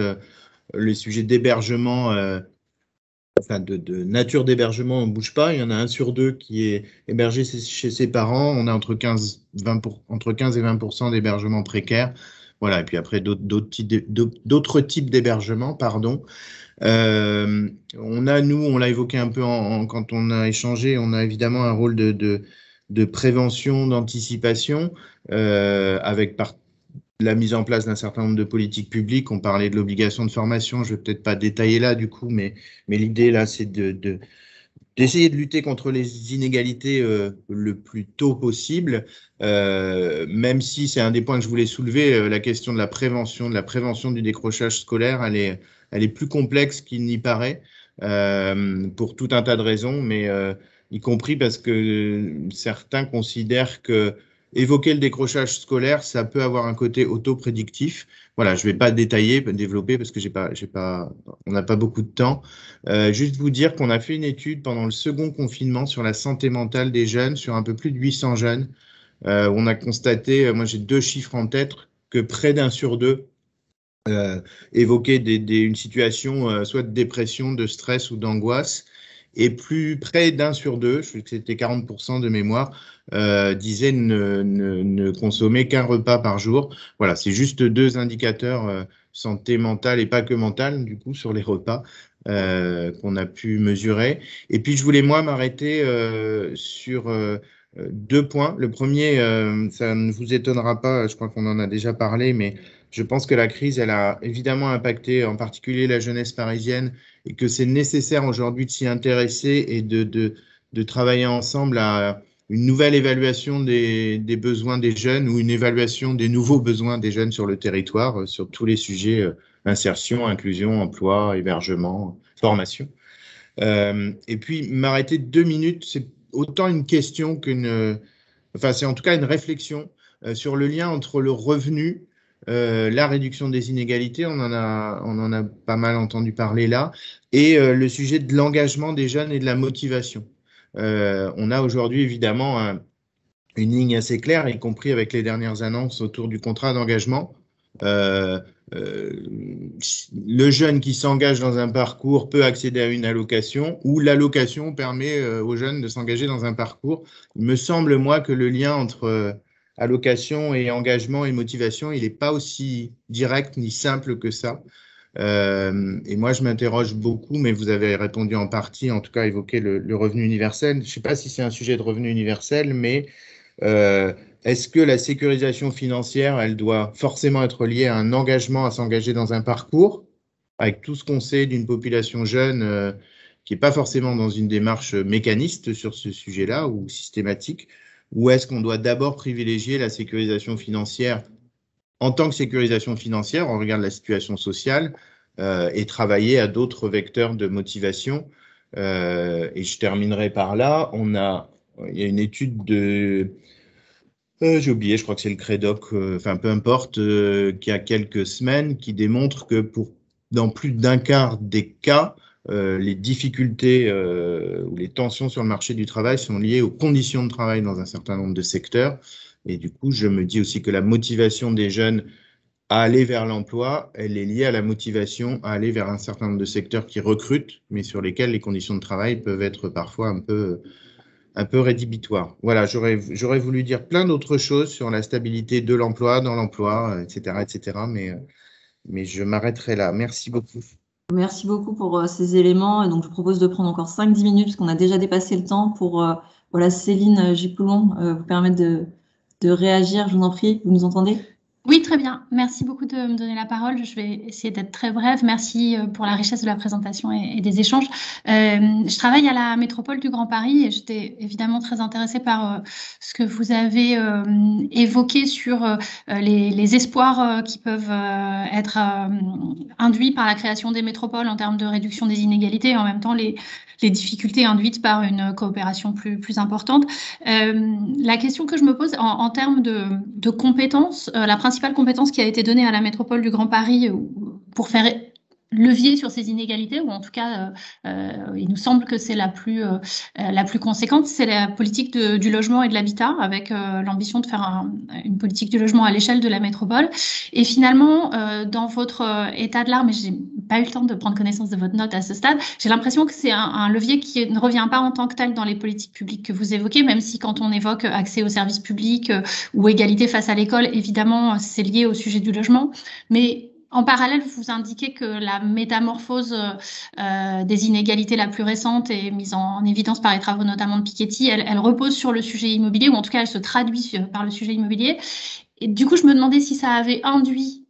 les sujets d'hébergement, de nature d'hébergement, on ne bouge pas. Il y en a 1 sur 2 qui est hébergé chez ses parents. On a entre 15 et 20% d'hébergement précaire. Voilà, et puis après d'autres types d'hébergement, pardon. On l'a évoqué un peu quand on a échangé, on a évidemment un rôle de prévention, d'anticipation, avec la mise en place d'un certain nombre de politiques publiques. On parlait de l'obligation de formation, je ne vais peut-être pas détailler là du coup, mais l'idée là, c'est d'essayer de lutter contre les inégalités le plus tôt possible, même si c'est un des points que je voulais soulever, la question de la prévention du décrochage scolaire, elle est plus complexe qu'il n'y paraît, pour tout un tas de raisons, mais y compris parce que certains considèrent que évoquer le décrochage scolaire, ça peut avoir un côté auto-prédictif. Voilà, je ne vais pas développer parce que on n'a pas beaucoup de temps. Juste vous dire qu'on a fait une étude pendant le second confinement sur la santé mentale des jeunes, sur un peu plus de 800 jeunes. On a constaté, moi j'ai 2 chiffres en tête, que près d'1 sur 2 évoquaient une situation soit de dépression, de stress ou d'angoisse. et plus près d'1 sur 2, je crois que c'était 40% de mémoire, disaient ne consommer qu'un repas par jour. Voilà, c'est juste 2 indicateurs santé mentale et pas que mentale, du coup, sur les repas qu'on a pu mesurer. Et puis, je voulais, moi, m'arrêter sur 2 points. Le premier, ça ne vous étonnera pas, je crois qu'on en a déjà parlé, mais je pense que la crise, elle a évidemment impacté en particulier la jeunesse parisienne et que c'est nécessaire aujourd'hui de s'y intéresser et de travailler ensemble à une nouvelle évaluation des besoins des jeunes ou une évaluation des nouveaux besoins des jeunes sur le territoire, sur tous les sujets insertion, inclusion, emploi, hébergement, formation. Et puis, m'arrêter 2 minutes, c'est autant une question enfin, c'est en tout cas une réflexion sur le lien entre le revenu, la réduction des inégalités, on en a pas mal entendu parler là, et le sujet de l'engagement des jeunes et de la motivation. On a aujourd'hui évidemment une ligne assez claire, y compris avec les dernières annonces autour du contrat d'engagement. Le jeune qui s'engage dans un parcours peut accéder à une allocation ou l'allocation permet aux jeunes de s'engager dans un parcours. Il me semble, moi, que le lien entre allocation et engagement et motivation, il n'est pas aussi direct ni simple que ça. Et moi, je m'interroge beaucoup, mais vous avez répondu en partie, en tout cas évoqué le revenu universel. Je ne sais pas si c'est un sujet de revenu universel, mais est-ce que la sécurisation financière, elle doit forcément être liée à un engagement à s'engager dans un parcours, avec tout ce qu'on sait d'une population jeune qui n'est pas forcément dans une démarche mécaniste sur ce sujet-là ou systématique, ou est-ce qu'on doit d'abord privilégier la sécurisation financière en tant que sécurisation financière, on regarde la situation sociale et travailler à d'autres vecteurs de motivation. Et je terminerai par là. Il y a une étude de... j'ai oublié, je crois que c'est le Crédoc, enfin peu importe, qui a quelques semaines, qui démontre que dans plus d'un quart des cas, les difficultés ou les tensions sur le marché du travail sont liées aux conditions de travail dans un certain nombre de secteurs. Et du coup, je me dis aussi que la motivation des jeunes à aller vers l'emploi, elle est liée à la motivation à aller vers un certain nombre de secteurs qui recrutent, mais sur lesquels les conditions de travail peuvent être parfois un peu rédhibitoires. Voilà, j'aurais voulu dire plein d'autres choses sur la stabilité de l'emploi, dans l'emploi, etc., mais je m'arrêterai là. Merci beaucoup. Merci beaucoup pour ces éléments. Et donc, je vous propose de prendre encore 5-10 minutes, parce qu'on a déjà dépassé le temps, pour Céline Gipoulon vous permettre de réagir. Je vous en prie, vous nous entendez ? Oui, très bien. Merci beaucoup de me donner la parole. Je vais essayer d'être très brève. Merci pour la richesse de la présentation et des échanges. Je travaille à la métropole du Grand Paris et j'étais évidemment très intéressée par ce que vous avez évoqué sur les espoirs qui peuvent être induits par la création des métropoles en termes de réduction des inégalités et en même temps les difficultés induites par une coopération plus importante. La question que je me pose en termes de compétences, la principale compétence qui a été donnée à la métropole du Grand Paris pour faire levier sur ces inégalités, ou en tout cas, il nous semble que c'est la plus conséquente, c'est la politique du logement et de l'habitat, avec l'ambition de faire une politique du logement à l'échelle de la métropole. Et finalement, dans votre état de l'art, mais j'ai pas eu le temps de prendre connaissance de votre note à ce stade, j'ai l'impression que c'est un levier qui ne revient pas en tant que tel dans les politiques publiques que vous évoquez, même si quand on évoque accès aux services publics ou égalité face à l'école, évidemment, c'est lié au sujet du logement. Mais en parallèle, vous indiquez que la métamorphose des inégalités la plus récente est mise en évidence par les travaux notamment de Piketty. Elle repose sur le sujet immobilier, ou en tout cas, elle se traduit par le sujet immobilier. Et du coup, je me demandais si ça avait induit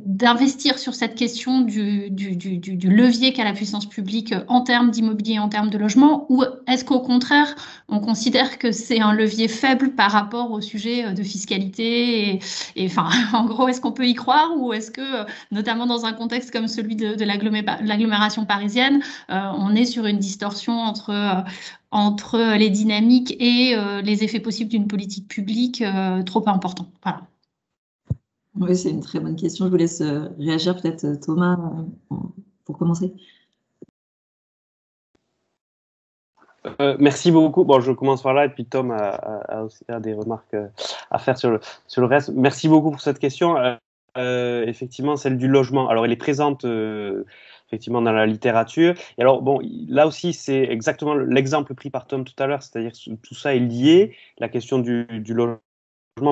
d'investir sur cette question du levier qu'a la puissance publique en termes d'immobilier, en termes de logement, ou est-ce qu'au contraire, on considère que c'est un levier faible par rapport au sujet de fiscalité et enfin, en gros, est-ce qu'on peut y croire, ou est-ce que, notamment dans un contexte comme celui de l'agglomération parisienne, on est sur une distorsion entre les dynamiques et les effets possibles d'une politique publique trop importants. Voilà. Oui, c'est une très bonne question. Je vous laisse réagir peut-être, Thomas, pour commencer. Merci beaucoup. Bon, je commence par là et puis Tom a aussi des remarques à faire sur le reste. Merci beaucoup pour cette question. Effectivement, celle du logement. Alors, elle est présente effectivement dans la littérature. Et alors, bon, là aussi, c'est exactement l'exemple pris par Tom tout à l'heure, c'est-à-dire que tout ça est lié, la question du logement.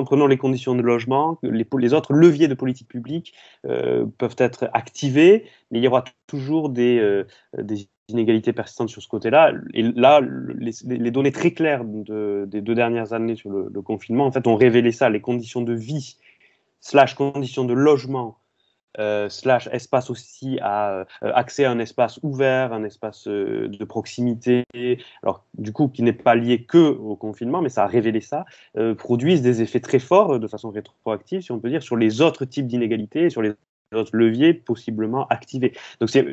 Prenons les conditions de logement, les autres leviers de politique publique peuvent être activés, mais il y aura toujours des inégalités persistantes sur ce côté-là. Et là, les données très claires des 2 dernières années sur le confinement, en fait, ont révélé ça, les conditions de vie / conditions de logement / espace aussi à accès à un espace ouvert, un espace de proximité, alors du coup qui n'est pas lié que au confinement, mais ça a révélé ça, produisent des effets très forts de façon rétroactive, si on peut dire, sur les autres types d'inégalités et sur les autres leviers possiblement activés. Donc c'est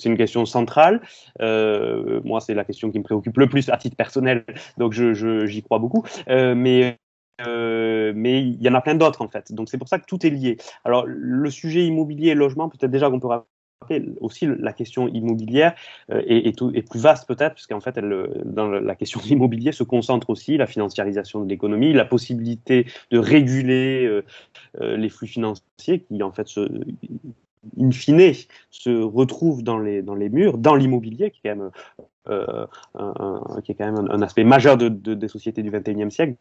une question centrale. Moi, c'est la question qui me préoccupe le plus à titre personnel, donc j'y crois beaucoup. Mais il y en a plein d'autres en fait. Donc c'est pour ça que tout est lié. Alors le sujet immobilier et logement, peut-être déjà qu'on peut rappeler aussi la question immobilière est plus vaste peut-être, puisqu'en fait dans la question de l'immobilier se concentre aussi la financiarisation de l'économie, la possibilité de réguler les flux financiers qui en fait in fine se retrouvent dans les murs, dans l'immobilier qui est quand même un aspect majeur des sociétés du XXIe siècle.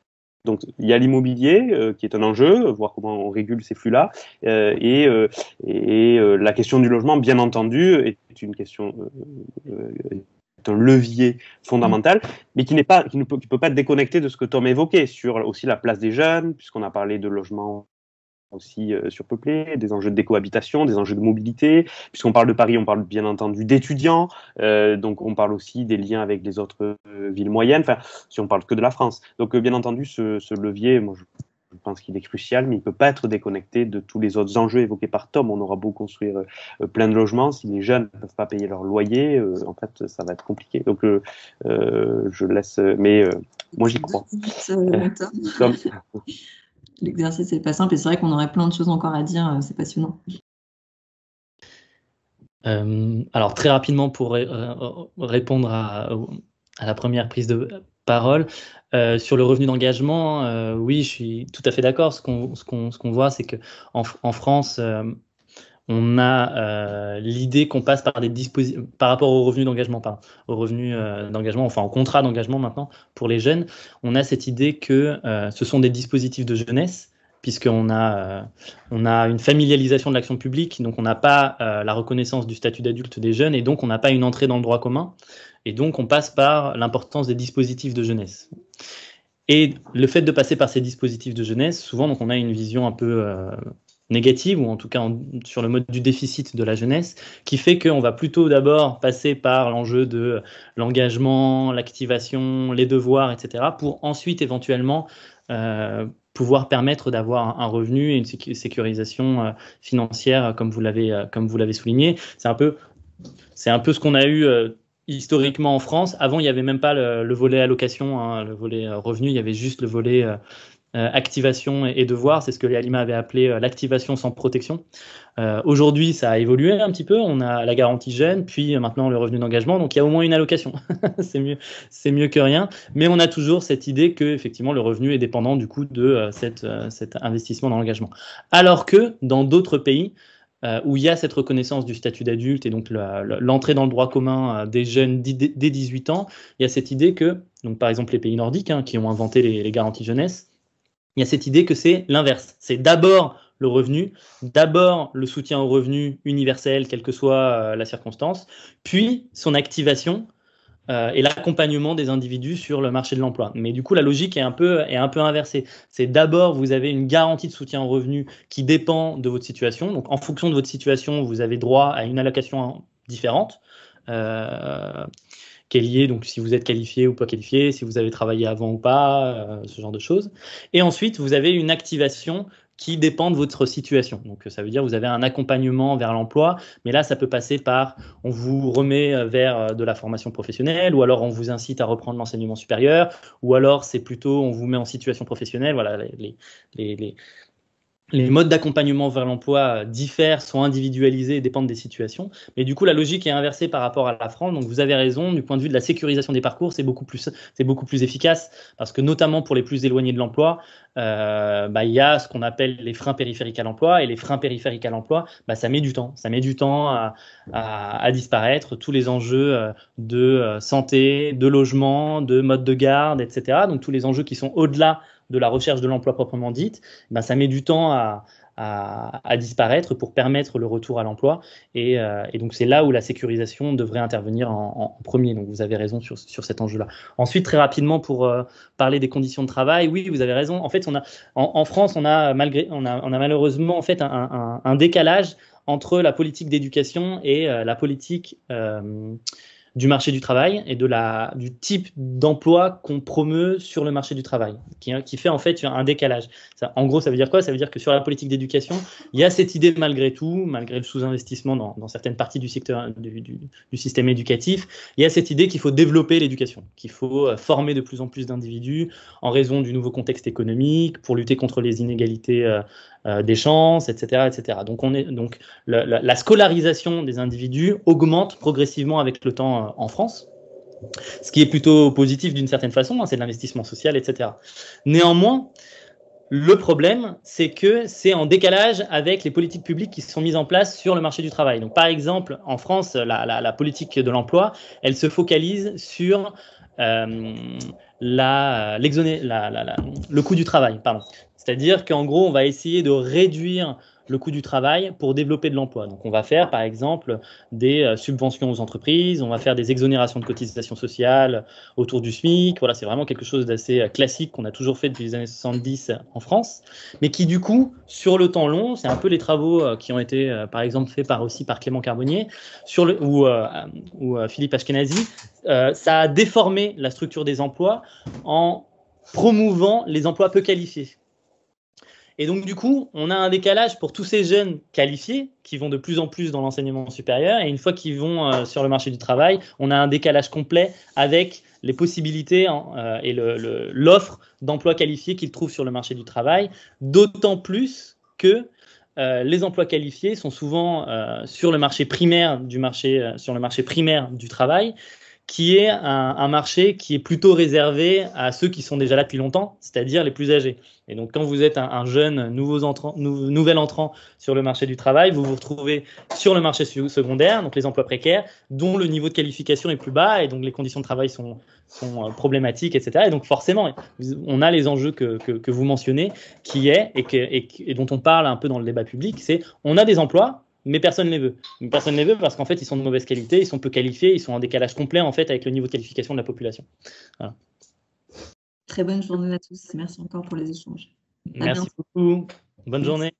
Donc, il y a l'immobilier qui est un enjeu, voir comment on régule ces flux-là, et la question du logement, bien entendu, est une question, est un levier fondamental, mais qui ne peut pas être déconnecté de ce que Tom évoquait sur aussi la place des jeunes, puisqu'on a parlé de logement aussi surpeuplé, des enjeux de décohabitation, des enjeux de mobilité. Puisqu'on parle de Paris, on parle bien entendu d'étudiants, donc on parle aussi des liens avec les autres villes moyennes, enfin, si on parle que de la France. Donc bien entendu, ce levier, moi je pense qu'il est crucial, mais il ne peut pas être déconnecté de tous les autres enjeux évoqués par Tom. On aura beau construire plein de logements, si les jeunes ne peuvent pas payer leur loyer, en fait, ça va être compliqué. Donc je laisse, mais moi j'y crois. L'exercice n'est pas simple et c'est vrai qu'on aurait plein de choses encore à dire, c'est passionnant. Alors très rapidement pour répondre à la première prise de parole, sur le revenu d'engagement, oui, je suis tout à fait d'accord. Ce qu'on voit, c'est qu'en France, on a l'idée qu'on passe par des dispositifs par rapport au revenu d'engagement, au revenu d'engagement, enfin au contrat d'engagement maintenant pour les jeunes. On a cette idée que ce sont des dispositifs de jeunesse, puisqu'on a une familialisation de l'action publique, donc on n'a pas la reconnaissance du statut d'adulte des jeunes, et donc on n'a pas une entrée dans le droit commun, et donc on passe par l'importance des dispositifs de jeunesse. Et le fait de passer par ces dispositifs de jeunesse, souvent donc on a une vision un peu négative, ou en tout cas sur le mode du déficit de la jeunesse, qui fait qu'on va plutôt d'abord passer par l'enjeu de l'engagement, l'activation, les devoirs, etc., pour ensuite éventuellement pouvoir permettre d'avoir un revenu et une sécurisation financière, comme vous l'avez souligné. C'est un peu ce qu'on a eu historiquement en France. Avant, il n'y avait même pas le volet allocation, hein, le volet revenu, il y avait juste le volet activation et devoir. C'est ce que Halima avait appelé l'activation sans protection. Aujourd'hui, ça a évolué un petit peu. On a la garantie jeune, puis maintenant le revenu d'engagement. Donc, il y a au moins une allocation. c'est mieux que rien. Mais on a toujours cette idée que, effectivement, le revenu est dépendant du coup de cet investissement dans l'engagement. Alors que dans d'autres pays, où il y a cette reconnaissance du statut d'adulte et donc l'entrée dans le droit commun des jeunes dès 18 ans, il y a cette idée que, donc par exemple les pays nordiques qui ont inventé les garanties jeunesse, il y a cette idée que c'est l'inverse. C'est d'abord le revenu, d'abord le soutien au revenu universel, quelle que soit la circonstance, puis son activation et l'accompagnement des individus sur le marché de l'emploi. Mais du coup, la logique est un peu inversée. C'est d'abord, vous avez une garantie de soutien au revenu qui dépend de votre situation. Donc, en fonction de votre situation, vous avez droit à une allocation différente. Qui est lié, donc si vous êtes qualifié ou pas qualifié, si vous avez travaillé avant ou pas, ce genre de choses. Et ensuite, vous avez une activation qui dépend de votre situation. Donc, ça veut dire que vous avez un accompagnement vers l'emploi, mais là, ça peut passer par, on vous remet vers de la formation professionnelle, ou alors on vous incite à reprendre l'enseignement supérieur, ou alors c'est plutôt, on vous met en situation professionnelle. Voilà, les modes d'accompagnement vers l'emploi diffèrent, sont individualisés et dépendent des situations. Mais du coup, la logique est inversée par rapport à la France. Donc, vous avez raison, du point de vue de la sécurisation des parcours, c'est beaucoup plus efficace parce que notamment pour les plus éloignés de l'emploi, il y a ce qu'on appelle les freins périphériques à l'emploi. Et les freins périphériques à l'emploi, ça met du temps. Ça met du temps à disparaître. Tous les enjeux de santé, de logement, de mode de garde, etc. Donc, tous les enjeux qui sont au-delà de la recherche de l'emploi proprement dite, ça met du temps à disparaître pour permettre le retour à l'emploi. Et donc, c'est là où la sécurisation devrait intervenir en premier. Donc, vous avez raison sur cet enjeu-là. Ensuite, très rapidement, pour parler des conditions de travail, oui, vous avez raison. En fait, en France, on a malheureusement en fait, un décalage entre la politique d'éducation et la politique du marché du travail et du type d'emploi qu'on promeut sur le marché du travail, qui fait en fait un décalage. En gros, ça veut dire quoi? Ça veut dire que sur la politique d'éducation, il y a cette idée malgré tout, malgré le sous-investissement dans certaines parties du secteur du système éducatif, il y a cette idée qu'il faut développer l'éducation, qu'il faut former de plus en plus d'individus en raison du nouveau contexte économique, pour lutter contre les inégalités des chances, etc., etc. Donc, la scolarisation des individus augmente progressivement avec le temps en France, ce qui est plutôt positif d'une certaine façon, c'est de l'investissement social, etc. Néanmoins, le problème, c'est que c'est en décalage avec les politiques publiques qui sont mises en place sur le marché du travail. Donc, par exemple, en France, la politique de l'emploi, elle se focalise sur le coût du travail, pardon. C'est-à-dire qu'en gros, on va essayer de réduire le coût du travail pour développer de l'emploi. Donc, on va faire, par exemple, des subventions aux entreprises, on va faire des exonérations de cotisations sociales autour du SMIC. Voilà, c'est vraiment quelque chose d'assez classique qu'on a toujours fait depuis les années 70 en France, mais qui, du coup, sur le temps long, c'est un peu les travaux qui ont été, par exemple, faits par Clément Carbonnier ou Philippe Ashkenazi, ça a déformé la structure des emplois en promouvant les emplois peu qualifiés. Et donc, du coup, on a un décalage pour tous ces jeunes qualifiés qui vont de plus en plus dans l'enseignement supérieur. Et une fois qu'ils vont sur le marché du travail, on a un décalage complet avec les possibilités et l'offre d'emplois qualifiés qu'ils trouvent sur le marché du travail. D'autant plus que les emplois qualifiés sont souvent sur le marché primaire du travail, qui est un marché qui est plutôt réservé à ceux qui sont déjà là depuis longtemps, c'est-à-dire les plus âgés. Et donc, quand vous êtes un jeune nouvel entrant sur le marché du travail, vous vous retrouvez sur le marché secondaire, donc les emplois précaires, dont le niveau de qualification est plus bas et donc les conditions de travail sont problématiques, etc. Et donc, forcément, on a les enjeux que vous mentionnez, et dont on parle un peu dans le débat public, c'est on a des emplois, mais personne ne les veut. Personne ne les veut parce qu'en fait, ils sont de mauvaise qualité, ils sont peu qualifiés, ils sont en décalage complet en fait avec le niveau de qualification de la population. Voilà. Très bonne journée à tous. Merci encore pour les échanges. Merci beaucoup. Bonne journée.